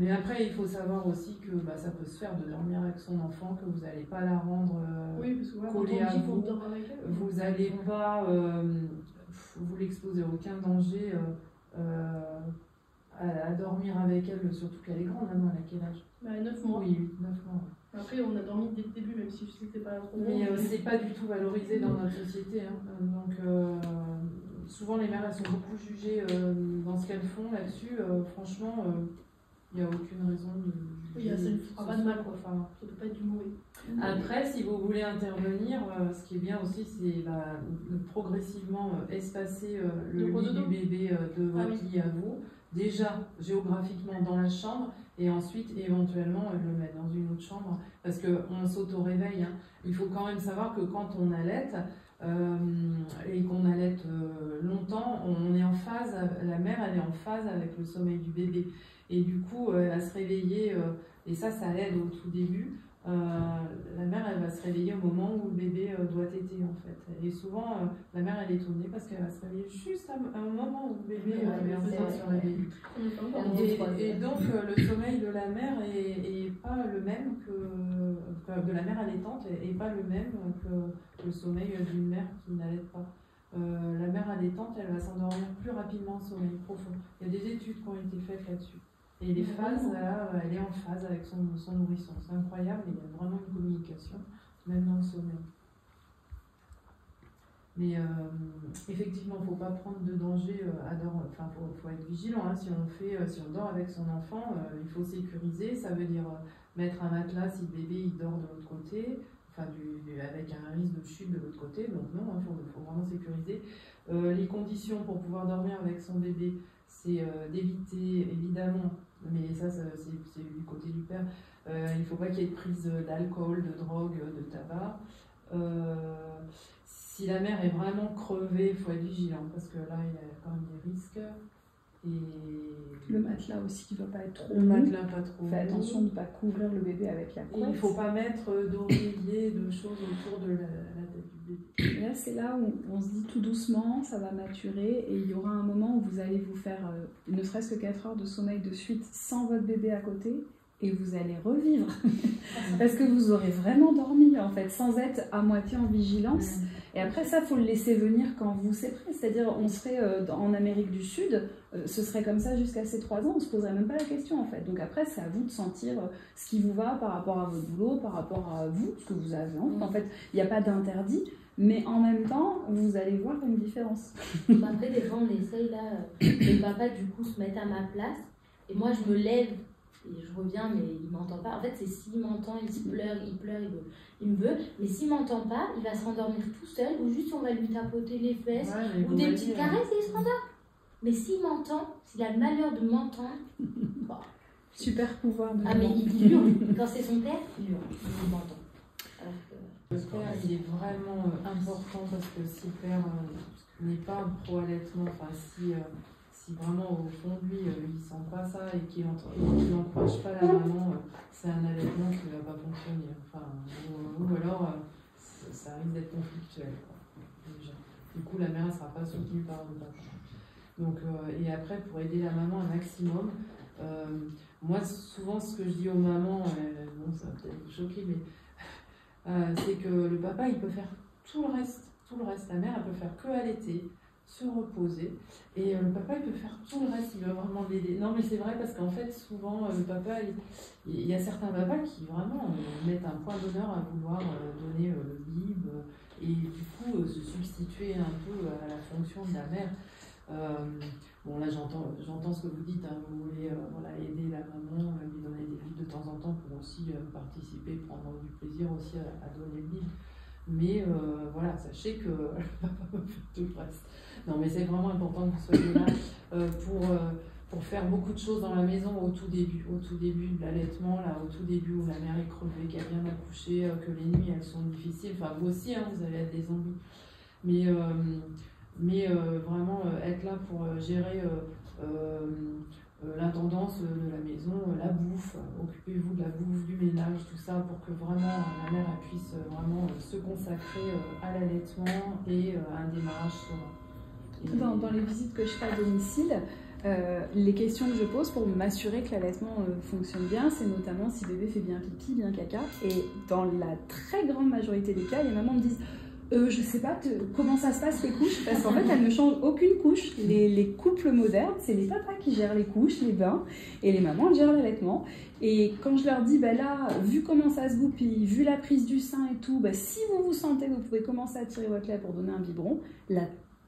Mais après il faut savoir aussi que ça peut se faire de dormir avec son enfant, que vous n'allez pas la rendre collée à vous. Vous n'allez pas vous l'exposer à aucun danger à dormir avec elle, surtout qu'elle est grande maintenant, elle a quel âge? 9 mois. Oui, 9 mois. Après, on a dormi dès le début, même si je sais que c'est pas trop bon. Mais c'est pas du tout valorisé dans notre société. Hein. Donc, souvent, les mères, elles sont beaucoup jugées dans ce qu'elles font là-dessus. Franchement, il n'y a aucune raison de. Oui, ça ne fera pas de mal, quoi. Enfin, ça ne peut pas être du mauvais. Après, si vous voulez intervenir, ce qui est bien aussi, c'est progressivement espacer le lit du bébé de votre lit à vous. Déjà, géographiquement dans la chambre, et ensuite, éventuellement, le mettre dans une autre chambre, parce qu'on s'auto-réveille. Hein. Il faut quand même savoir que quand on allaite, et qu'on allaite longtemps, on est en phase, la mère, elle est en phase avec le sommeil du bébé. Et du coup, elle va se réveiller, et ça aide au tout début. La mère, elle va se réveiller au moment où le bébé doit téter en fait. Et souvent, la mère, elle est étonnée parce qu'elle va se réveiller juste à un moment où le bébé est en train de se réveiller. Et donc, le sommeil de la mère est pas le même que de la mère allaitante est pas le même que le sommeil d'une mère qui n'allaite pas. La mère allaitante, elle va s'endormir plus rapidement en sommeil profond. Il y a des études qui ont été faites là-dessus. Et les phases, là, elle est en phase avec son nourrisson. C'est incroyable, il y a vraiment une communication, même dans le sommeil. Mais effectivement, il ne faut pas prendre de danger à dormir. Enfin, faut être vigilant. Hein. Si on dort avec son enfant, il faut sécuriser. Ça veut dire mettre un matelas si le bébé il dort de l'autre côté. avec un risque de chute de l'autre côté. Donc non, il faut vraiment sécuriser. Les conditions pour pouvoir dormir avec son bébé, c'est d'éviter évidemment, mais ça c'est du côté du père, il ne faut pas qu'il y ait de prise d'alcool, de drogue, de tabac. Si la mère est vraiment crevée, il faut être vigilant parce que là il y a quand même des risques. Et le matelas aussi qui ne doit pas être trop le matelas pas trop. Fais attention de ne pas couvrir le bébé avec la couette. Il ne faut pas mettre d'oreiller, de choses autour de la tête du bébé. Et là, c'est là où on se dit tout doucement, ça va maturer et il y aura un moment où vous allez vous faire ne serait-ce que 4 heures de sommeil de suite sans votre bébé à côté et vous allez revivre. Parce que vous aurez vraiment dormi en fait, sans être à moitié en vigilance. Et après ça, il faut le laisser venir quand vous c'est prêt. C'est-à-dire, on serait en Amérique du Sud, ce serait comme ça jusqu'à ses 3 ans, on ne se poserait même pas la question en fait. Donc après, c'est à vous de sentir ce qui vous va par rapport à votre boulot, par rapport à vous, ce que vous avez envie. En fait, il n'y a pas d'interdit, mais en même temps, vous allez voir une différence. Après, des fois, on essaye là, le papa du coup se met à ma place, et moi je me lève, et je reviens, mais il m'entend pas. En fait, c'est s'il m'entend, il pleure, il me veut. Mais s'il m'entend pas, il va se rendormir tout seul, ou juste on va lui tapoter les fesses, ou des petites caresses et il se rendort. Mais s'il m'entend, s'il a le malheur de m'entendre, bah, super pouvoir de ah mais il hurle. Quand c'est son père, il hurle, il m'entend. Le père, il est vraiment important parce que si le père n'est pas pro-allaitement, enfin si vraiment au fond de lui, il ne sent pas ça et qu'il n'encourage pas la maman, c'est un allaitement qui ne va pas fonctionner. Enfin, ou alors, ça risque d'être conflictuel. Déjà. Du coup, la mère ne sera pas soutenue par le papa. Donc, et après, pour aider la maman un maximum, moi, souvent, ce que je dis aux mamans, bon, ça va peut-être vous choquer, mais c'est que le papa, il peut faire tout le reste. La mère, elle peut faire que allaiter, se reposer, et le papa, il peut faire tout le reste, il va vraiment l'aider. Non, mais c'est vrai, parce qu'en fait, souvent, le papa, il y a certains papas qui vraiment mettent un point d'honneur à vouloir donner le bib, et du coup, se substituer un peu à la fonction de la mère. Bon, là, j'entends ce que vous dites, hein, vous voulez aider la maman, lui donner des bibs de temps en temps pour aussi participer, prendre du plaisir aussi à donner le bib. Mais voilà, sachez que le papa va faire tout le reste. Non, mais c'est vraiment important que vous soyez là pour faire beaucoup de choses dans la maison au tout début de l'allaitement, là, au tout début où la mère est crevée, qu'elle vient d'accoucher, que les nuits elles sont difficiles. Enfin, vous aussi, hein, vous allez être des zombies. Mais vraiment être là pour gérer l'intendance de la maison, la bouffe, occupez-vous de la bouffe, du ménage, tout ça, pour que vraiment la mère elle puisse vraiment se consacrer à l'allaitement et à un démarrage serein. Dans les visites que je fais à domicile, les questions que je pose pour m'assurer que l'allaitement fonctionne bien, c'est notamment si bébé fait bien pipi, bien caca. Et dans la très grande majorité des cas, les mamans me disent je sais pas comment ça se passe les couches, parce qu'en fait elles ne changent aucune couche. Les couples modernes, c'est les papas qui gèrent les couches, les bains, et les mamans elles gèrent l'allaitement. Et quand je leur dis là, vu comment ça se goupille, vu la prise du sein et tout, si vous vous sentez, vous pouvez commencer à tirer votre lait pour donner un biberon.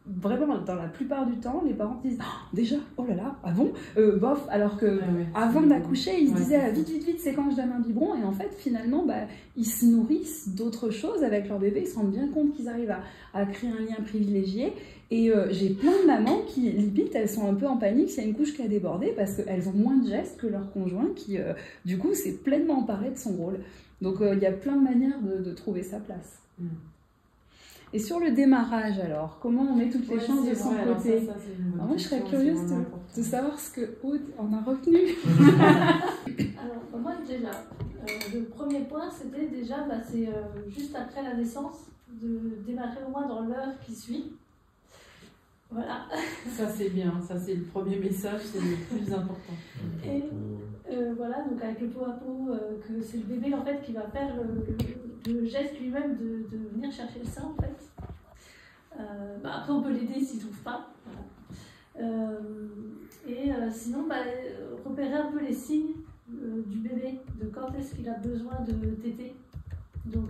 Vraiment, dans la plupart du temps, les parents disent déjà, oh là là, ah bon, bof, alors que avant d'accoucher, ils se disaient vite, c'est quand je donne un biberon, et en fait, finalement, ils se nourrissent d'autres choses avec leur bébé, ils se rendent bien compte qu'ils arrivent à créer un lien privilégié, et j'ai plein de mamans qui, limite, elles sont un peu en panique s'il y a une couche qui a débordé, parce qu'elles ont moins de gestes que leur conjoint qui, du coup, s'est pleinement emparé de son rôle. Donc, il y a plein de manières de trouver sa place. Et sur le démarrage, alors, comment on met toutes les chances de son côté? Alors moi, je serais curieuse de savoir ce que Aude en a retenu. Alors, moi, déjà, le premier point, c'était déjà, c'est juste après la naissance, de démarrer au moins dans l'heure qui suit. Voilà. Ça, c'est bien. Ça, c'est le premier message, c'est le plus important. Et voilà, donc avec le pot à pot, que c'est le bébé, en fait, qui va faire le geste lui-même de venir chercher le sein, en fait. Après, on peut l'aider s'il ne trouve pas. Voilà. Sinon, repérer un peu les signes du bébé, de quand est-ce qu'il a besoin de téter. Donc,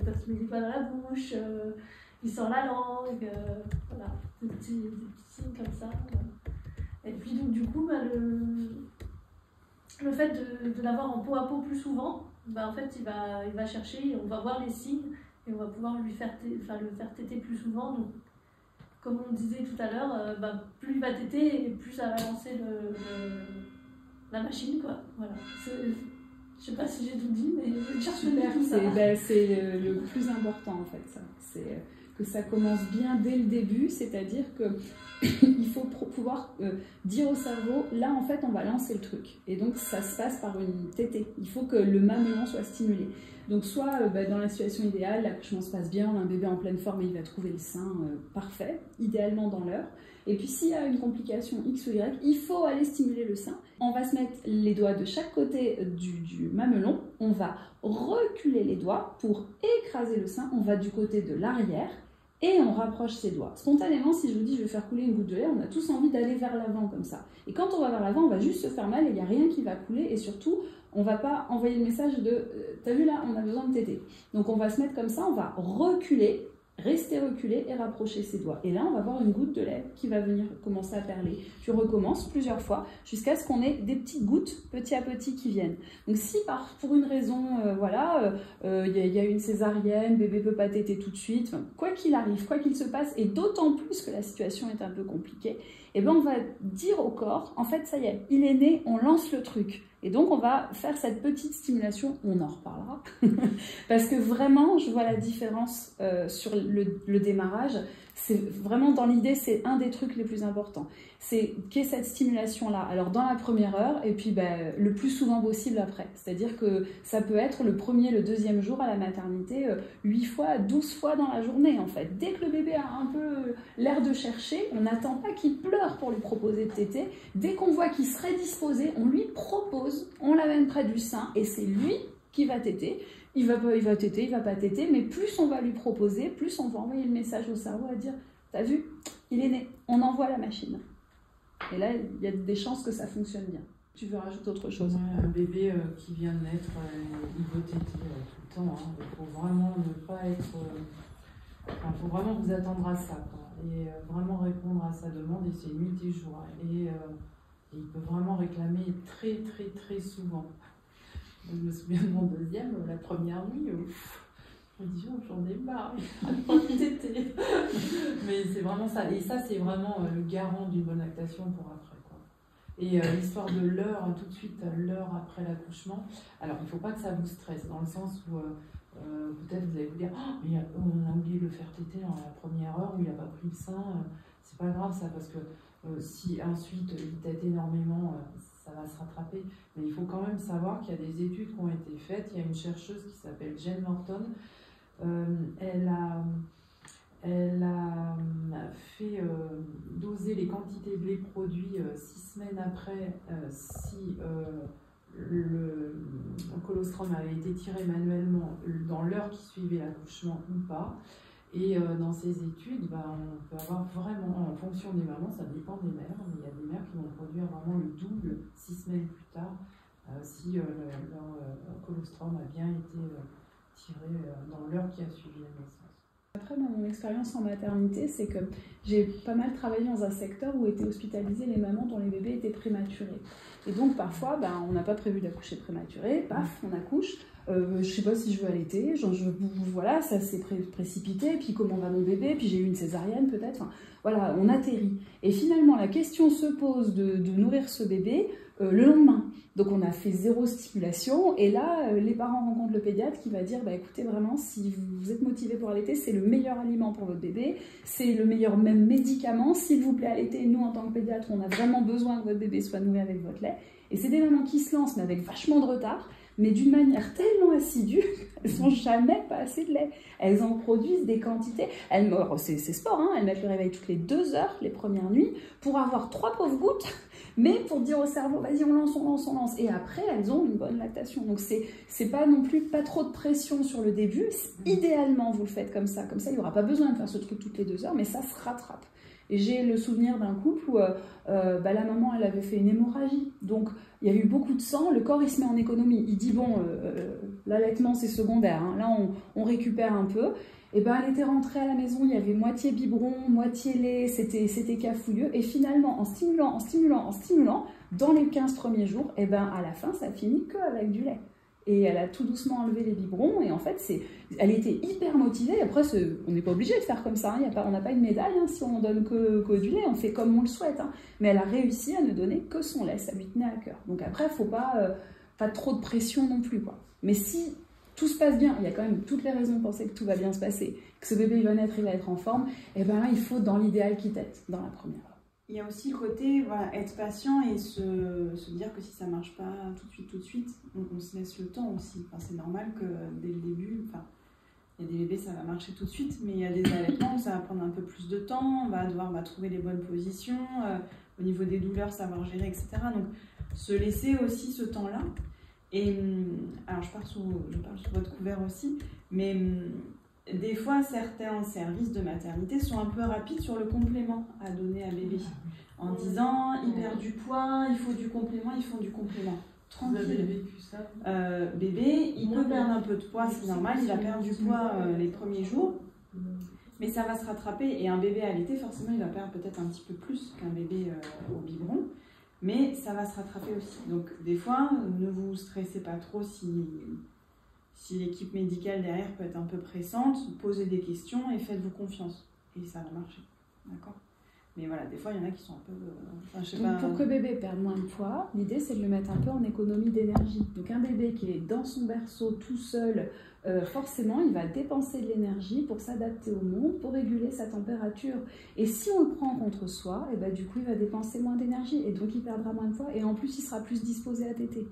quand il met les doigts dans la bouche, il sort la langue, voilà, des petits signes comme ça. Et puis, donc, du coup, le fait de l'avoir en pot à pot plus souvent, en fait, il va chercher, on va voir les signes et on va pouvoir le faire téter plus souvent. Donc, comme on disait tout à l'heure, plus il va téter et plus ça va lancer la machine, quoi. Voilà. Je sais pas si j'ai tout dit, mais je cherche tout ça. C'est le plus important en fait, ça. C'est que ça commence bien dès le début, c'est-à-dire que il faut pouvoir dire au cerveau, là en fait on va lancer le truc. Et donc ça se passe par une tétée. Il faut que le mamelon soit stimulé. Donc soit dans la situation idéale, l'accouchement se passe bien, on a un bébé en pleine forme et il va trouver le sein parfait, idéalement dans l'heure. Et puis s'il y a une complication X ou Y, il faut aller stimuler le sein. On va se mettre les doigts de chaque côté du mamelon, on va reculer les doigts pour écraser le sein, on va du côté de l'arrière et on rapproche ses doigts. Spontanément, si je vous dis je vais faire couler une goutte de lait, on a tous envie d'aller vers l'avant comme ça. Et quand on va vers l'avant, on va juste se faire mal et il n'y a rien qui va couler et surtout, on ne va pas envoyer le message de « t'as vu là, on a besoin de téter ». Donc on va se mettre comme ça, on va reculer, rester reculé et rapprocher ses doigts. Et là, on va avoir une goutte de lait qui va venir commencer à perler. Tu recommences plusieurs fois jusqu'à ce qu'on ait des petites gouttes petit à petit qui viennent. Donc si pour une raison, il y a une césarienne, bébé peut pas téter tout de suite, quoi qu'il arrive, quoi qu'il se passe, et d'autant plus que la situation est un peu compliquée, et ben on va dire au corps, en fait ça y est, il est né, on lance le truc. Et donc on va faire cette petite stimulation, on en reparlera, parce que vraiment je vois la différence sur le démarrage. C'est vraiment dans l'idée, c'est un des trucs les plus importants. C'est qu'il y ait cette stimulation-là, alors dans la première heure, et puis le plus souvent possible après. C'est-à-dire que ça peut être le premier, le deuxième jour à la maternité, 8 fois, 12 fois dans la journée en fait. Dès que le bébé a un peu l'air de chercher, on n'attend pas qu'il pleure pour lui proposer de téter. Dès qu'on voit qu'il serait disposé, on lui propose, on l'amène près du sein, et c'est lui qui va téter. Il va téter, il va pas téter, mais plus on va lui proposer, plus on va envoyer le message au cerveau à dire « T'as vu, il est né, on envoie la machine ». Et là, il y a des chances que ça fonctionne bien. Tu veux rajouter autre chose? Un bébé qui vient de naître, il veut téter tout le temps. Hein. Il faut vraiment ne pas être... faut vraiment vous attendre à ça, quoi. Et vraiment répondre à sa demande, et c'est nuit et jour. Et il peut vraiment réclamer très, très, très souvent. Je me souviens de mon deuxième, la première nuit, je me dis, oh, j'en ai marre, téter. Mais c'est vraiment ça. Et ça, c'est vraiment le garant d'une bonne lactation pour après, quoi. Et l'histoire de l'heure, tout de suite, l'heure après l'accouchement. Alors, il ne faut pas que ça vous stresse, dans le sens où peut-être vous allez vous dire, oh, mais on a oublié de le faire téter dans la première heure où il n'a pas pris le sein. C'est pas grave, ça, parce que si ensuite il tète énormément, ça va se rattraper. Mais il faut quand même savoir qu'il y a des études qui ont été faites. Il y a une chercheuse qui s'appelle Jane Morton. Elle a fait doser les quantités de lait produit 6 semaines après si le colostrum avait été tiré manuellement dans l'heure qui suivait l'accouchement ou pas. Et dans ces études, on peut avoir vraiment, en fonction des mamans, ça dépend des mères, mais il y a des mères qui vont produire vraiment le double 6 semaines plus tard si leur colostrum a bien été tiré dans l'heure qui a suivi la naissance. Après, mon expérience en maternité, c'est que j'ai pas mal travaillé dans un secteur où étaient hospitalisées les mamans dont les bébés étaient prématurés. Et donc parfois, on n'a pas prévu d'accoucher prématuré, paf, on accouche. Je sais pas si je veux allaiter, voilà, ça s'est précipité, puis comment va mon bébé, puis j'ai eu une césarienne peut-être, enfin, voilà, on atterrit. Et finalement, la question se pose de nourrir ce bébé le lendemain. Donc on a fait 0 stimulation, et là, les parents rencontrent le pédiatre qui va dire, écoutez, vraiment, si vous êtes motivé pour allaiter, c'est le meilleur aliment pour votre bébé, c'est le meilleur même médicament, s'il vous plaît, allaitez. Nous, en tant que pédiatre, on a vraiment besoin que votre bébé soit nourri avec votre lait. Et c'est des mamans qui se lancent, mais avec vachement de retard, mais d'une manière tellement assidue, elles n'ont jamais pas assez de lait. Elles en produisent des quantités. C'est sport, hein, elles mettent le réveil toutes les 2 heures, les premières nuits, pour avoir 3 pauvres gouttes, mais pour dire au cerveau, vas-y, on lance. Et après, elles ont une bonne lactation. Donc, c'est pas non plus pas trop de pression sur le début. Idéalement, vous le faites comme ça, il n'y aura pas besoin de faire ce truc toutes les 2 heures, mais ça se rattrape. Et j'ai le souvenir d'un couple où la maman, elle avait fait une hémorragie. Donc, il y a eu beaucoup de sang, le corps, il se met en économie. Il dit, bon, l'allaitement, c'est secondaire. Hein. Là, on récupère un peu. Et elle était rentrée à la maison, il y avait moitié biberon, moitié lait, c'était cafouilleux. Et finalement, en stimulant, dans les 15 premiers jours, à la fin, ça finit qu'avec du lait. Et elle a tout doucement enlevé les biberons. Et en fait, elle était hyper motivée. Après, on n'est pas obligé de faire comme ça. Hein. On n'a pas une médaille hein, si on donne que du lait. On fait comme on le souhaite. Hein. Mais elle a réussi à ne donner que son lait. Ça lui tenait à cœur. Donc après, il ne faut pas trop de pression non plus, quoi. Mais si tout se passe bien, il y a quand même toutes les raisons de penser que tout va bien se passer, que ce bébé il va naître, il va être en forme, et bien là, il faut dans l'idéal qu'il tète dans la première heure. Il y a aussi le côté, voilà, être patient et se dire que si ça ne marche pas tout de suite, on se laisse le temps aussi. Enfin, c'est normal que dès le début, enfin, il y a des bébés, ça va marcher tout de suite, mais il y a des allaitements où ça va prendre un peu plus de temps, on va devoir trouver les bonnes positions, au niveau des douleurs, savoir gérer, etc. Donc, se laisser aussi ce temps-là. Et alors, je parle sous votre couvert aussi, mais des fois, certains services de maternité sont un peu rapides sur le complément à donner à bébé. En disant, il perd du poids, il faut du complément, ils font du complément. Tranquille. Vous avez vécu ça Bébé, il peut perdre un peu de poids, c'est normal, il a perdu du poids les premiers jours, mais ça va se rattraper. Et un bébé allaité, forcément, il va perdre peut-être un petit peu plus qu'un bébé au biberon, mais ça va se rattraper aussi. Donc, des fois, ne vous stressez pas trop si l'équipe médicale derrière peut être un peu pressante, posez des questions et faites-vous confiance. Et ça va marcher. D'accord ? Mais voilà, des fois, il y en a qui sont un peu... Donc, pour que bébé perde moins de poids, l'idée, c'est de le mettre un peu en économie d'énergie. Donc, un bébé qui est dans son berceau tout seul, forcément, il va dépenser de l'énergie pour s'adapter au monde, pour réguler sa température. Et si on le prend contre soi, et ben, du coup, il va dépenser moins d'énergie. Et donc, il perdra moins de poids. Et en plus, il sera plus disposé à téter.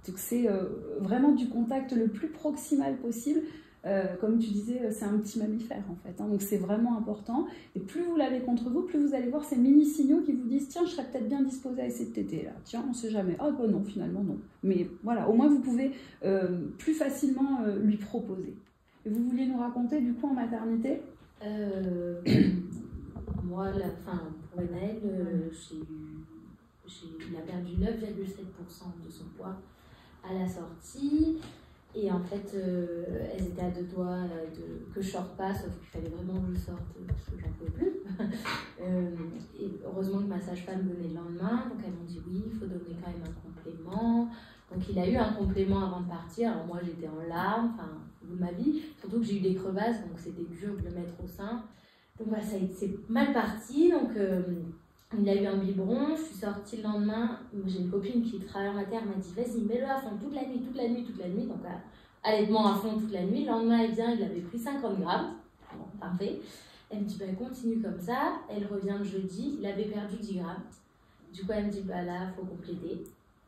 Donc, c'est vraiment du contact le plus proximal possible. Comme tu disais, c'est un petit mammifère en fait, hein, donc c'est vraiment important. Et plus vous l'avez contre vous, plus vous allez voir ces mini-signaux qui vous disent tiens, je serais peut-être bien disposée à essayer de téter là, tiens, on sait jamais, ah bah non, finalement non. Mais voilà, au moins vous pouvez plus facilement lui proposer. Et vous vouliez nous raconter du coup en maternité Moi, pour Enel, il a perdu 9,7% de son poids à la sortie. Et en fait, elles étaient à deux doigts que je sorte pas, sauf qu'il fallait vraiment que je sorte parce que j'en pouvais plus. Et heureusement que ma sage-femme venait le lendemain, donc elles m'ont dit oui, il faut donner quand même un complément. Donc il a eu un complément avant de partir. Alors moi j'étais en larmes, enfin, au bout de ma vie, surtout que j'ai eu des crevasses, donc c'était dur de le mettre au sein. Donc voilà, c'est mal parti. Donc il a eu un biberon, je suis sortie le lendemain. J'ai une copine qui travaille en mater, elle m'a dit vas-y, mets-le à fond toute la nuit. Donc allaitement à fond toute la nuit. Le lendemain, elle vient, il avait pris 50 grammes. Bon, parfait. Elle me dit bah, continue comme ça. Elle revient le jeudi, il avait perdu 10 grammes. Du coup, elle me dit bah là, il faut compléter.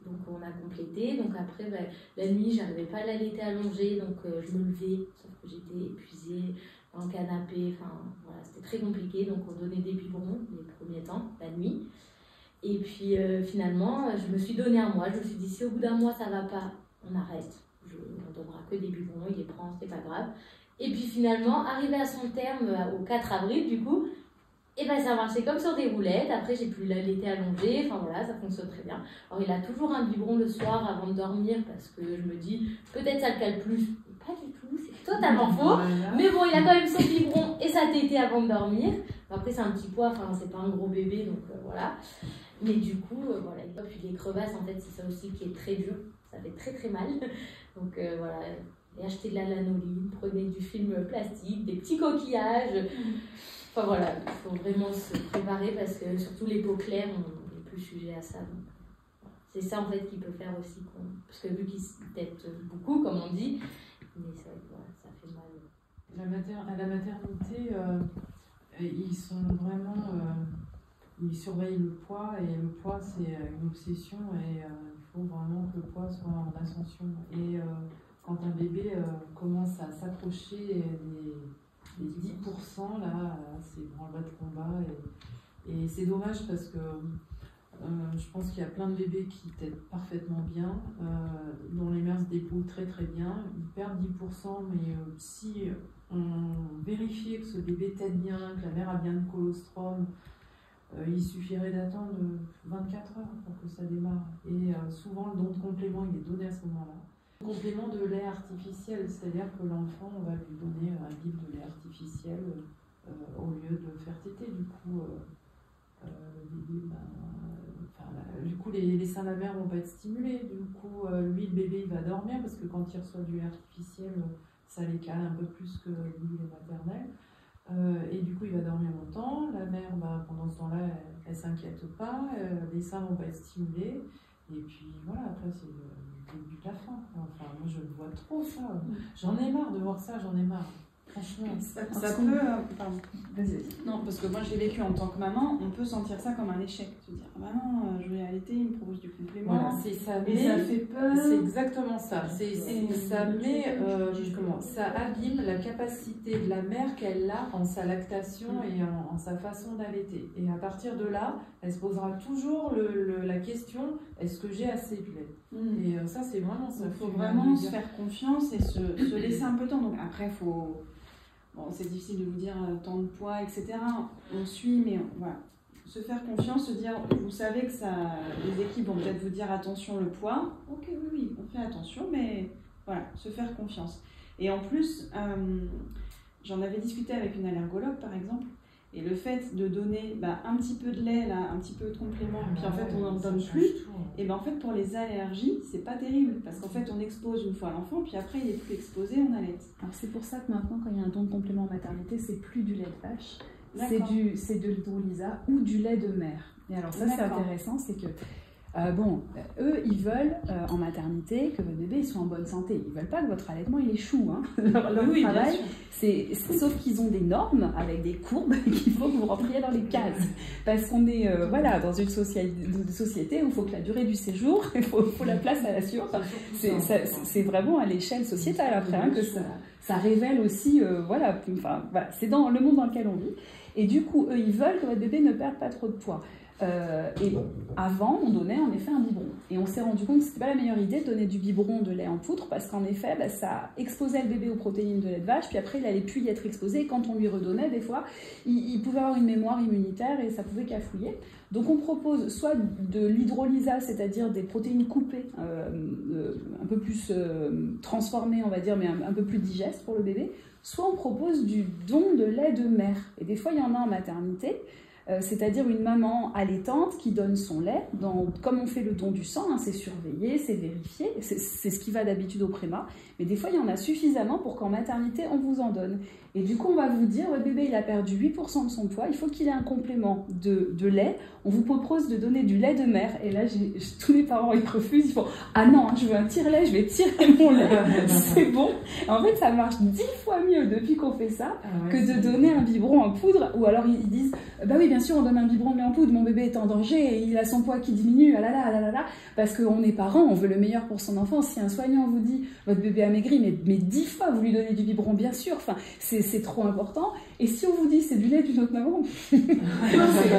Donc on a complété. Donc après, bah, la nuit, j'arrivais pas à l'allaiter allongée, donc je me levais, sauf que j'étais épuisée. Dans le canapé, enfin voilà, c'était très compliqué, donc on donnait des biberons les premiers temps, la nuit. Et puis finalement, je me suis donné un mois, je me suis dit si au bout d'un mois ça va pas, on arrête, on donnera que des biberons, il les prend, c'est pas grave. Et puis finalement, arrivé à son terme au 4 avril du coup, et ben ça marchait comme sur des roulettes, après j'ai pu l'allaiter allongé, enfin voilà, ça fonctionne très bien. Alors il a toujours un biberon le soir avant de dormir parce que je me dis peut-être ça le cale plus. Pas du tout, c'est totalement faux. Mais bon, il a quand même son biberon et sa tétée avant de dormir. Après, c'est un petit poids, enfin, c'est pas un gros bébé, donc voilà. Mais du coup, voilà. Et puis les crevasses, en fait, c'est ça aussi qui est très dur. Ça fait très très mal. Donc voilà. Et acheter de la lanoline, prenez du film plastique, des petits coquillages. Enfin voilà, il faut vraiment se préparer parce que surtout les peaux claires, on est plus sujet à ça. Donc, c'est ça en fait qui peut faire aussi. Parce que vu qu'ils têtent beaucoup, comme on dit, mais ça, voilà, ça fait mal. À la maternité, ils sont vraiment... ils surveillent le poids, et le poids, c'est une obsession, et il faut vraiment que le poids soit en ascension. Et quand un bébé commence à s'approcher des 10%, là, c'est branle-bas de combat. Et c'est dommage parce que je pense qu'il y a plein de bébés qui têtent parfaitement bien, dont les mères se débrouillent très très bien. Ils perdent 10%, mais si on vérifiait que ce bébé tète bien, que la mère a bien le colostrum, il suffirait d'attendre 24 heures pour que ça démarre. Et souvent, le don de complément, il est donné à ce moment-là. Complément de lait artificiel, c'est-à-dire que l'enfant, on va lui donner un litre de lait artificiel au lieu de faire téter. Du coup, du coup, les les seins de la mère vont pas être stimulés. Du coup, lui, le bébé, il va dormir parce que quand il reçoit du lait artificiel, ça les cale un peu plus que le lait maternel. Et du coup, il va dormir longtemps. La mère, pendant ce temps-là, elle s'inquiète pas. Les seins vont pas être stimulés. Et puis voilà, après, c'est le début de la fin. Enfin, moi, je le vois trop, ça. J'en ai marre de voir ça, j'en ai marre. Franchement. Ça peut. Pardon. Vas-y. Non, parce que moi j'ai vécu en tant que maman, on peut sentir ça comme un échec. Se dire, ah bah non, je vais allaiter, il me propose du complément. Voilà, ça fait peur. C'est exactement ça. Ça abîme la capacité de la mère qu'elle a en sa lactation et en sa façon d'allaiter. Et à partir de là, elle se posera toujours la question, est-ce que j'ai assez de lait? Et ça, c'est vraiment ça. Il faut vraiment se faire confiance et se laisser un peu de temps. Donc après, faut... Bon, c'est difficile de vous dire tant de poids, etc. On suit, mais voilà. Se faire confiance, se dire, vous savez que ça, les équipes vont peut-être vous dire attention le poids. Ok, oui, on fait attention, mais voilà, se faire confiance. Et en plus, j'en avais discuté avec une allergologue par exemple, et le fait de donner un petit peu de lait, là, un petit peu de complément, puis en fait on n'en donne plus, et en fait pour les allergies, c'est pas terrible, parce qu'en fait on expose une fois l'enfant, puis après il est plus exposé, on allaite. Alors c'est pour ça que maintenant quand il y a un don de complément maternité, c'est plus du lait de vache, c'est de l'hydrolysa ou du lait de mère. Et alors ça c'est intéressant, c'est que eux, ils veulent en maternité que votre bébé soit en bonne santé. Ils veulent pas que votre allaitement il échoue. Hein. Leur travail, sauf qu'ils ont des normes avec des courbes qu'il faut que vous rentriez dans les cases. Parce qu'on est dans une société où il faut que la durée du séjour, il faut la place à la sueur. C'est vraiment à l'échelle sociétale après que ça révèle aussi, c'est dans le monde dans lequel on vit. Et du coup, eux, ils veulent que votre bébé ne perde pas trop de poids. Et avant, on donnait en effet un biberon. Et on s'est rendu compte que ce n'était pas la meilleure idée de donner du biberon de lait en poudre parce qu'en effet, ça exposait le bébé aux protéines de lait de vache, puis après, il n'allait plus y être exposé. Et quand on lui redonnait, des fois, il pouvait avoir une mémoire immunitaire et ça pouvait cafouiller. Donc on propose soit de l'hydrolysa, c'est-à-dire des protéines coupées, un peu plus transformées, on va dire, mais un peu plus digestes pour le bébé, soit on propose du don de lait de mère. Et des fois, il y en a en maternité. C'est-à-dire une maman allaitante qui donne son lait, comme on fait le don du sang, c'est surveillé, c'est vérifié, c'est ce qui va d'habitude au préma, mais des fois il y en a suffisamment pour qu'en maternité on vous en donne. Et du coup on va vous dire, votre bébé il a perdu 8% de son poids, il faut qu'il ait un complément de lait, on vous propose de donner du lait de mère, et là tous les parents ils refusent, ils font ah non, je veux un tire-lait, je vais tirer mon lait, c'est bon. En fait ça marche 10 fois mieux depuis qu'on fait ça que de donner un biberon en poudre, ou alors ils disent bah oui bien sûr on donne un biberon de lait en poudre, mon bébé est en danger et il a son poids qui diminue, parce qu'on est parents, on veut le meilleur pour son enfant. Si un soignant vous dit votre bébé a maigri, mais 10 fois vous lui donnez du biberon, bien sûr, c'est trop important. Et si on vous dit c'est du lait d'une autre maman,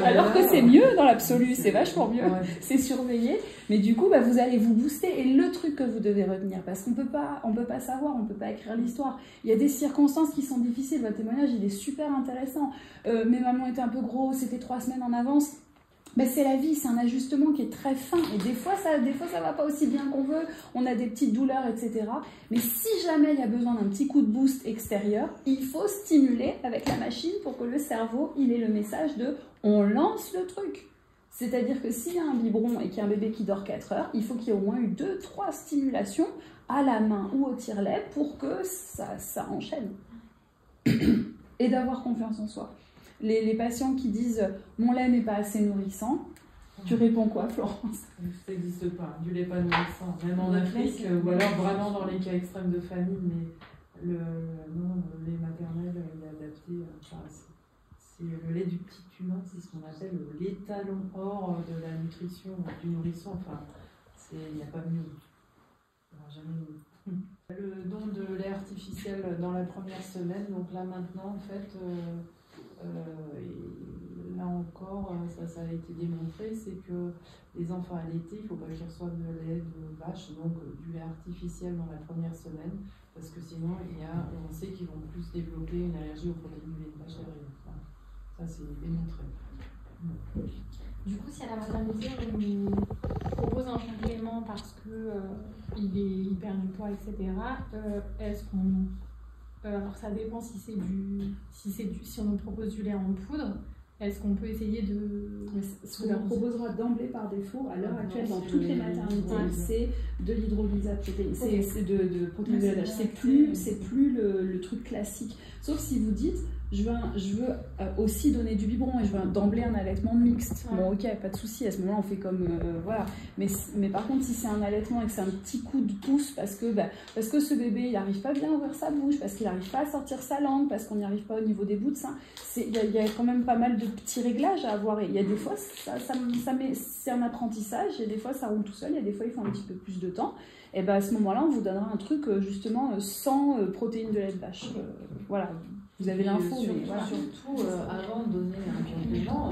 alors que c'est mieux dans l'absolu, c'est vachement mieux, c'est surveillé, mais du coup vous allez vous booster. Et le truc que vous devez retenir, parce qu'on peut pas savoir, on peut pas écrire l'histoire, il y a des circonstances qui sont difficiles, votre témoignage il est super intéressant, mes mamans étaient un peu gros, c'était 3 semaines en avance. C'est la vie, c'est un ajustement qui est très fin et des fois ça va pas aussi bien qu'on veut, on a des petites douleurs, etc. Mais si jamais il y a besoin d'un petit coup de boost extérieur, il faut stimuler avec la machine pour que le cerveau il ait le message de on lance le truc. C'est-à-dire que s'il y a un biberon et qu'il y a un bébé qui dort 4 heures, il faut qu'il y ait au moins eu 2-3 stimulations à la main ou au tire-lait pour que ça enchaîne. Et d'avoir confiance en soi. Les patients qui disent « mon lait n'est pas assez nourrissant », tu réponds quoi, Florence? Ça n'existe pas, du lait pas nourrissant. Même en Afrique, ou alors vraiment dans les cas extrêmes de famille, mais le lait maternel il est adapté. C'est le lait du petit humain, c'est ce qu'on appelle l'étalon or de la nutrition du nourrisson. Il n'y a pas mieux. Il n'y aura jamais mieux. Le don de lait artificiel dans la première semaine, donc là maintenant en fait, là encore, ça a été démontré, c'est que les enfants allaités, il ne faut pas qu'ils reçoivent de lait de vache, donc du lait artificiel dans la première semaine, parce que sinon on sait qu'ils vont plus développer une allergie aux protéines du lait de vache derrière. Ça c'est démontré. Du coup, si à la maternité, on lui propose un complément parce qu'il perd du poids, etc., est-ce qu'on... alors ça dépend si on nous propose du lait en poudre, est-ce qu'on peut essayer de... Ce qu'on leur proposera d'emblée par défaut, à l'heure actuelle, dans toutes les maternités, Ouais. c'est de l'hydrolyse à protéines. Ok. C'est de protéines de Ouais, lait. c'est C'est plus le truc classique. Sauf si vous dites, je veux aussi donner du biberon et je veux d'emblée un allaitement mixte. Ouais. Bon, ok, pas de souci, à ce moment-là, on fait comme. Voilà. Mais par contre, si c'est un allaitement et que c'est un petit coup de pouce parce que ce bébé, il n'arrive pas bien à ouvrir sa bouche, parce qu'il n'arrive pas à sortir sa langue, parce qu'on n'y arrive pas au niveau des bouts de sein, il y a quand même pas mal de petits réglages à avoir. Et il y a des fois, c'est un apprentissage, et des fois, ça roule tout seul, il y a des fois, il faut un petit peu plus de temps. Et ben à ce moment-là, on vous donnera un truc justement sans protéines de lait de vache. Voilà. Vous avez l'info, mais voilà. Surtout, avant de donner un complément,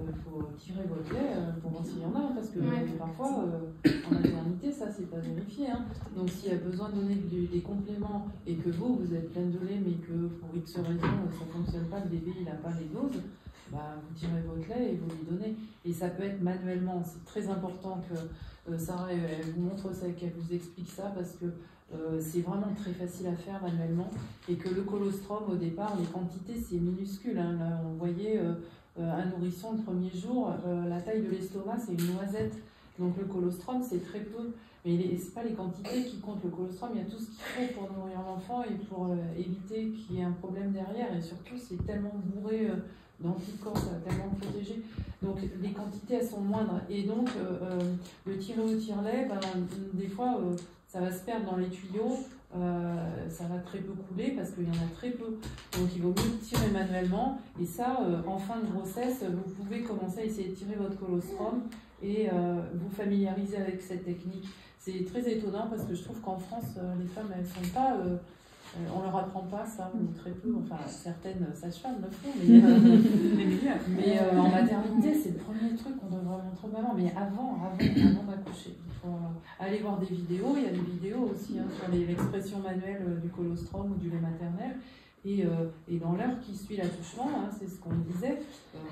il faut tirer votre lait pour voir s'il y en a, parce que parfois, en maternité, ça, c'est pas vérifié. Hein. Donc, s'il y a besoin de donner des compléments et que vous êtes pleine de lait, mais que pour X raison, ça fonctionne pas, le bébé, il n'a pas les doses, bah, vous tirez votre lait et vous lui donnez. Et ça peut être manuellement. C'est très important que Sarah, elle vous montre ça et qu'elle vous explique ça, parce que c'est vraiment très facile à faire manuellement, et que le colostrum au départ, les quantités c'est minuscule, hein. Là, on voyait un nourrisson le premier jour, la taille de l'estomac c'est une noisette, donc le colostrum c'est très peu, mais c'est pas les quantités qui comptent. Le colostrum, il y a tout ce qu'il faut pour nourrir l'enfant et pour éviter qu'il y ait un problème derrière, et surtout c'est tellement bourré d'anticorps, ça va tellement protéger, donc les quantités elles sont moindres, et donc le tirer au tire-lait, des fois ça va se perdre dans les tuyaux, ça va très peu couler parce qu'il y en a très peu. Donc il vaut mieux tirer manuellement. Et ça, en fin de grossesse, vous pouvez commencer à essayer de tirer votre colostrum et vous familiariser avec cette technique. C'est très étonnant parce que je trouve qu'en France, les femmes, elles sont pas... on leur apprend pas ça, ou très peu. Enfin, certaines sages-femmes le font, mais en maternité, c'est le premier truc qu'on devrait montrer aux mamans. Mais avant d'accoucher, il faut aller voir des vidéos. Il y a des vidéos aussi hein, sur l'expression manuelle du colostrum ou du lait maternel. Et dans l'heure qui suit l'accouchement, hein, c'est ce qu'on me disait.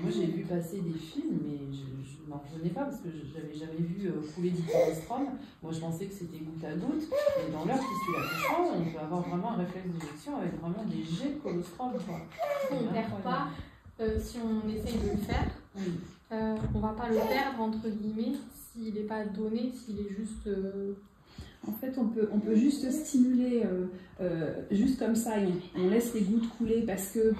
Moi, j'ai vu passer des films, mais je n'en revenais pas parce que je n'avais jamais vu couler du colostrum. Moi, je pensais que c'était goutte à goutte. Et dans l'heure qui suit l'accouchement, on peut avoir vraiment un réflexe d'éjection avec vraiment des jets de colostrum. On ne perd pas si on essaye de le faire. Oui. On ne va pas le perdre, entre guillemets, s'il n'est pas donné, s'il est juste... En fait, on peut juste stimuler, juste comme ça, et on laisse les gouttes couler parce que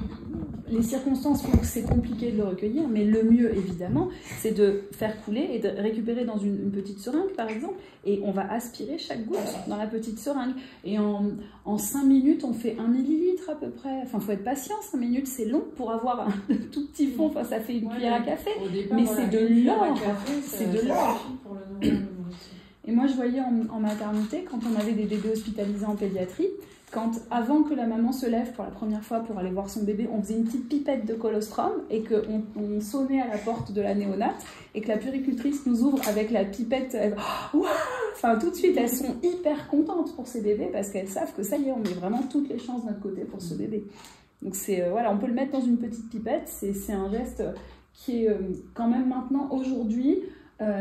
les circonstances font que c'est compliqué de le recueillir, mais le mieux, évidemment, c'est de faire couler et de récupérer dans une petite seringue, par exemple, et on va aspirer chaque goutte dans la petite seringue. Et en 5 minutes, on fait 1 millilitre à peu près. Enfin, il faut être patient, 5 minutes, c'est long pour avoir un tout petit fond, enfin, ça fait une cuillère à café, Départ, mais voilà, c'est de l'or, c'est de l'or. pour le nourrir, le nourrisson. Et moi, je voyais en maternité, quand on avait des bébés hospitalisés en pédiatrie, avant que la maman se lève pour la première fois pour aller voir son bébé, on faisait une petite pipette de colostrum et qu'on sonnait à la porte de la néonate et que la puéricultrice nous ouvre avec la pipette. Waouh! Enfin, tout de suite, elles sont hyper contentes pour ces bébés parce qu'elles savent que ça y est, on met vraiment toutes les chances de notre côté pour ce bébé. Donc, voilà, on peut le mettre dans une petite pipette. C'est un geste qui est quand même maintenant, aujourd'hui,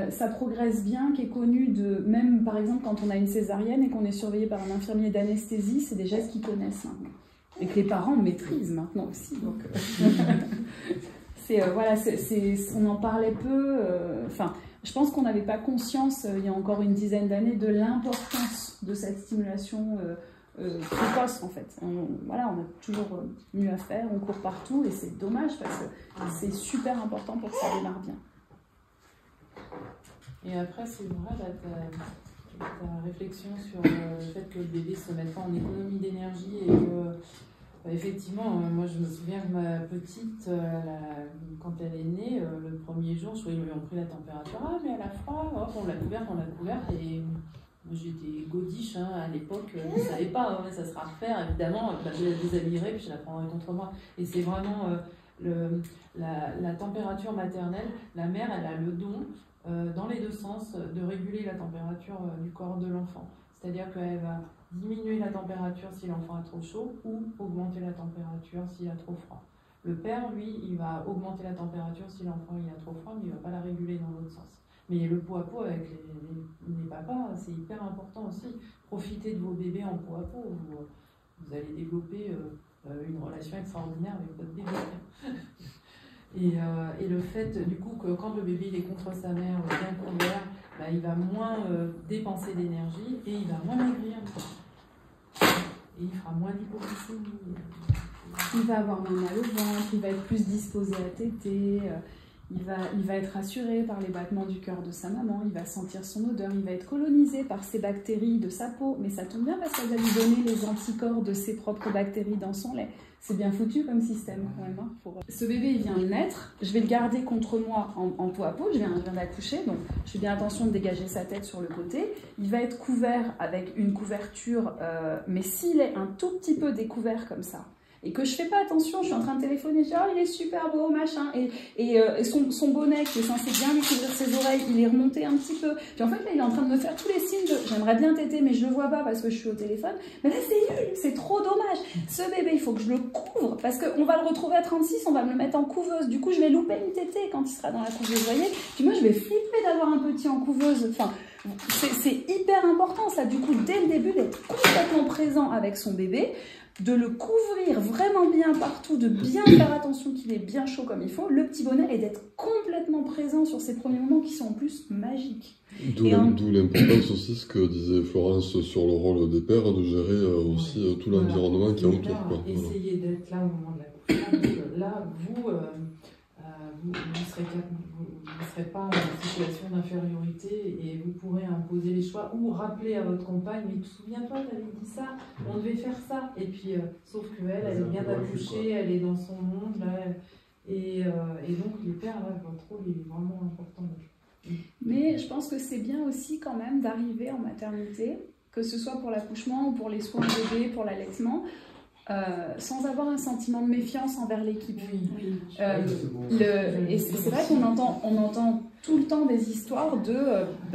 ça progresse bien, qui est connu même par exemple quand on a une césarienne et qu'on est surveillé par un infirmier d'anesthésie, c'est des gestes qu'ils connaissent maintenant et que les parents maîtrisent maintenant aussi. Donc voilà, on en parlait peu. Enfin, je pense qu'on n'avait pas conscience il y a encore une dizaine d'années de l'importance de cette stimulation précoce en fait. On a toujours mieux à faire, on court partout et c'est dommage parce que c'est super important pour que ça démarre bien. Et après, c'est vrai, ta réflexion sur le fait que le bébé se mette pas en économie d'énergie et que, effectivement, moi je me souviens que ma petite, quand elle est née, le premier jour, je crois qu'ils lui ont pris la température. Ah, mais elle a froid, hop, on l'a couverte, et moi j'étais godiche hein, à l'époque, je ne savais pas, ça sera à refaire, évidemment, je la déshabillerai puis je la prendrai contre moi. Et c'est vraiment la température maternelle, la mère, elle a le don. Dans les deux sens, de réguler la température du corps de l'enfant. C'est-à-dire qu'elle va diminuer la température si l'enfant a trop chaud ou augmenter la température s'il a trop froid. Le père, lui, il va augmenter la température si l'enfant a trop froid, mais il ne va pas la réguler dans l'autre sens. Mais le pot à pot avec les papas, c'est hyper important aussi. Profitez de vos bébés en pot à pot. Vous allez développer une relation extraordinaire avec votre bébé. Et le fait, du coup, que quand le bébé il est contre sa mère, bien couvert, bah, il va moins dépenser d'énergie et il va moins maigrir. Et il fera moins d'hypoglycémie. Il va avoir moins mal au ventre, il va être plus disposé à téter, il va être rassuré par les battements du cœur de sa maman, il va sentir son odeur, il va être colonisé par ses bactéries de sa peau. Mais ça tombe bien parce qu'elle va lui donner les anticorps de ses propres bactéries dans son lait. C'est bien foutu comme système quand même. Hein, Ce bébé il vient de naître, je vais le garder contre moi en peau à peau, je viens d'accoucher, donc je fais bien attention de dégager sa tête sur le côté. Il va être couvert avec une couverture, mais s'il est un tout petit peu découvert comme ça, et que je fais pas attention, je suis en train de téléphoner, je dis oh il est super beau, machin, et son bonnet qui est censé bien lui couvrir ses oreilles, il est remonté un petit peu, puis en fait là il est en train de me faire tous les signes de j'aimerais bien téter mais je le vois pas parce que je suis au téléphone, mais là c'est nul, c'est trop dommage, ce bébé il faut que je le couvre, parce qu'on va le retrouver à 36, on va me le mettre en couveuse, du coup je vais louper une tétée quand il sera dans la couveuse, vous voyez, puis moi je vais flipper d'avoir un petit en couveuse, enfin c'est hyper important ça, du coup dès le début d'être complètement présent avec son bébé, de le couvrir vraiment bien partout, de bien faire attention qu'il est bien chaud comme il faut, le petit bonnet, et d'être complètement présent sur ces premiers moments qui sont en plus magiques. D'où l'importance aussi, ce que disait Florence sur le rôle des pères, de gérer aussi tout l'environnement qui est autour. Essayez d'être là au moment de l'accouchement, parce que là, vous ne serez pas en situation d'infériorité et vous pourrez imposer les choix ou rappeler à votre compagne, mais souviens-toi, tu avais dit ça, on devait faire ça. Et puis, sauf qu'elle, elle vient d'accoucher, elle est dans son monde, là, et donc les pères, là, votre rôle est vraiment important. Mais je pense que c'est bien aussi quand même d'arriver en maternité, que ce soit pour l'accouchement ou pour les soins de bébé, pour l'allaitement, sans avoir un sentiment de méfiance envers l'équipe. Et c'est vrai qu'on entend tout le temps des histoires de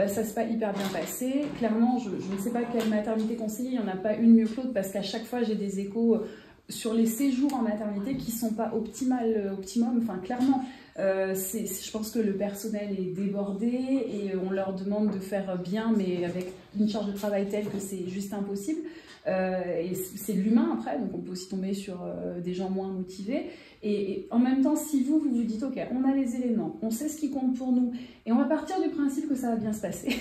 ça s'est pas hyper bien passé. Clairement, je ne sais pas quelle maternité conseiller, il n'y en a pas une mieux que l'autre parce qu'à chaque fois j'ai des échos sur les séjours en maternité qui ne sont pas optimum, enfin clairement. Je pense que le personnel est débordé et on leur demande de faire bien, mais avec une charge de travail telle que c'est juste impossible. Et c'est de l'humain après, donc on peut aussi tomber sur des gens moins motivés. Et en même temps, si vous vous dites ok, on a les éléments, on sait ce qui compte pour nous, et on va partir du principe que ça va bien se passer.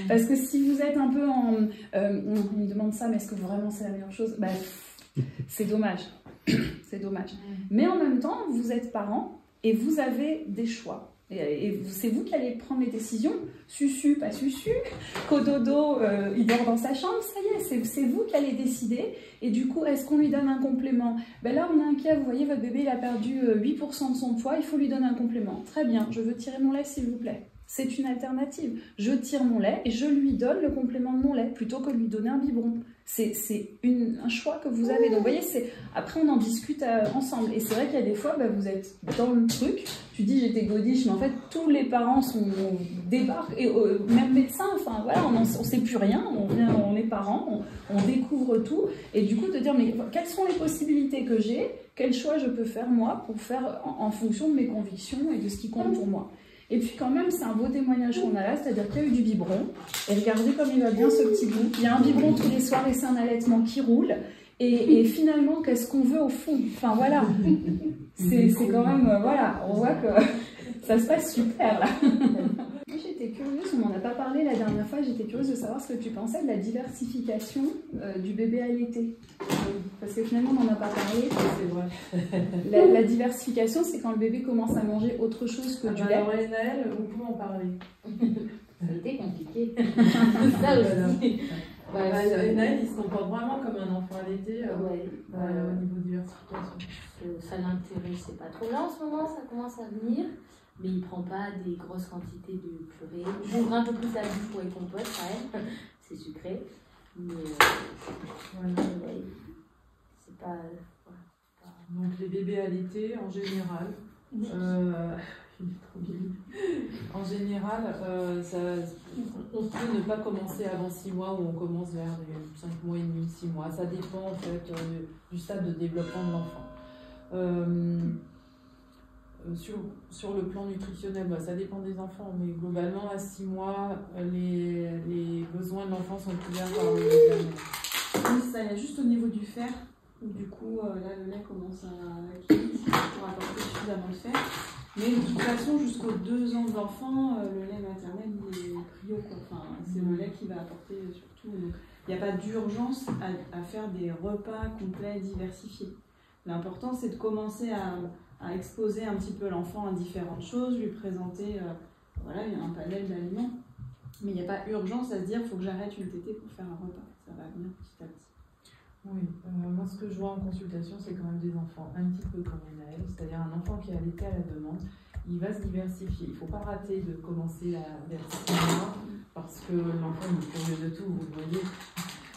Parce que si vous êtes un peu on me demande ça, mais est-ce que vraiment c'est la meilleure chose? C'est dommage. C'est dommage. Mais en même temps, vous êtes parents et vous avez des choix. Et c'est vous qui allez prendre les décisions, susu, pas susu, cododo, il dort dans sa chambre, ça y est, c'est vous qui allez décider. Et du coup, est-ce qu'on lui donne un complément? Là, on est inquiet, vous voyez, votre bébé, il a perdu 8% de son poids, il faut lui donner un complément. Très bien, je veux tirer mon lait, s'il vous plaît. C'est une alternative. Je tire mon lait et je lui donne le complément de mon lait, plutôt que de lui donner un biberon. C'est un choix que vous avez. Donc, vous voyez, après, on en discute ensemble. Et c'est vrai qu'il y a des fois, vous êtes dans le truc, tu dis j'étais godiche, mais en fait, tous les parents débarquent, et même médecin, enfin voilà, on ne sait plus rien, on est parents, on découvre tout. Et du coup, de dire, mais quelles sont les possibilités que j'ai? Quel choix je peux faire, moi, pour faire en fonction de mes convictions et de ce qui compte pour moi? Et puis quand même, c'est un beau témoignage qu'on a là, c'est-à-dire qu'il y a eu du biberon. Et regardez comme il va bien ce petit bout. Il y a un biberon tous les soirs et c'est un allaitement qui roule. Et finalement, qu'est-ce qu'on veut au fond? Enfin voilà, c'est quand même, voilà, on voit que ça se passe super là. Moi j'étais curieuse, on n'en a pas parlé la dernière fois, j'étais curieuse de savoir ce que tu pensais de la diversification du bébé allaité. Parce que finalement on n'en a pas parlé. C'est vrai. La diversification, c'est quand le bébé commence à manger autre chose que du lait. Alors Naël, vous pouvez en parler. Ça a été compliqué. Ça aussi. Naël, il se comporte vraiment comme un enfant allaité au niveau de diversification. Ça l'intéressait pas trop. Là en ce moment, ça commence à venir. Mais il prend pas des grosses quantités de purée. J'ouvre un peu plus la bouche pour les compotes quand même. C'est sucré. Mais c'est pas... Donc les bébés allaités en général, il est trop bien. En général, on peut ne pas commencer avant 6 mois ou on commence vers les 5 mois et demi, 6 mois. Ça dépend en fait du stade de développement de l'enfant. Sur le plan nutritionnel, ça dépend des enfants, mais globalement à 6 mois, les besoins de l'enfant sont couverts par le médicament. Oui, ça, il y a juste au niveau du fer. Du coup, là, le lait commence à être limite pour apporter suffisamment de fer. Mais de toute façon, jusqu'aux 2 ans de l'enfant, le lait maternel, il est prio, quoi. Enfin, c'est le lait qui va apporter surtout. Donc, il n'y a pas d'urgence à faire des repas complets diversifiés. L'important, c'est de commencer à exposer un petit peu l'enfant à différentes choses, lui présenter voilà, un panel d'aliments. Mais il n'y a pas urgence à se dire il faut que j'arrête une tétée pour faire un repas. Ça va venir petit à petit. Oui, moi ce que je vois en consultation, c'est quand même des enfants un petit peu comme Naël, c'est-à-dire un enfant qui a allaité à la demande, il va se diversifier. Il ne faut pas rater de commencer vers 6 mois parce que l'enfant il est curieux de tout, vous le voyez.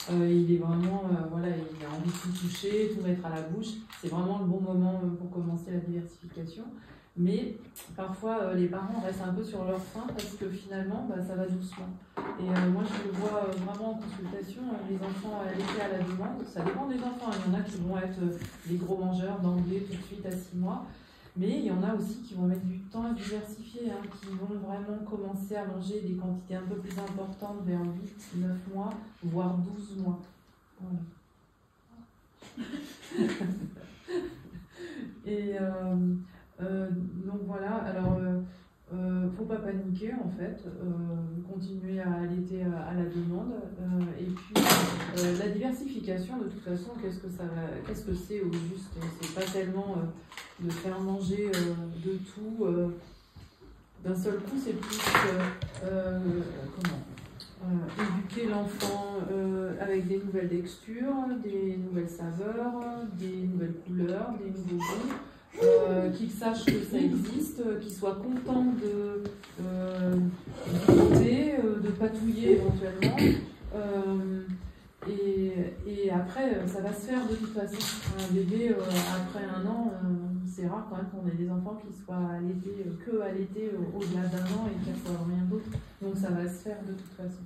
Il est vraiment, voilà, il a envie de tout toucher, tout mettre à la bouche. C'est vraiment le bon moment pour commencer la diversification. Mais parfois, les parents restent un peu sur leur faim parce que finalement, ça va doucement. Et moi, je le vois vraiment en consultation, les enfants allaités à la demande. Ça dépend des enfants. Il y en a qui vont être des gros mangeurs d'emblée tout de suite à 6 mois. Mais il y en a aussi qui vont mettre du temps à diversifier, hein, qui vont vraiment commencer à manger des quantités un peu plus importantes vers 8, 9 mois, voire 12 mois. Voilà. Et donc voilà, alors faut pas paniquer en fait, continuer à allaiter à la demande. Et puis la diversification, de toute façon, qu'est-ce que c'est au juste? C'est pas tellement de faire manger de tout d'un seul coup, c'est plus éduquer l'enfant avec des nouvelles textures, des nouvelles saveurs, des nouvelles couleurs, des nouveaux goûts, qu'il sache que ça existe, qu'il soit content de goûter, de patouiller éventuellement. Et après, ça va se faire de toute façon. Un bébé, après 1 an, c'est rare quand même qu'on ait des enfants qui soient allaités, au-delà d'1 an et qu'il n'y a rien d'autre. Donc ça va se faire de toute façon.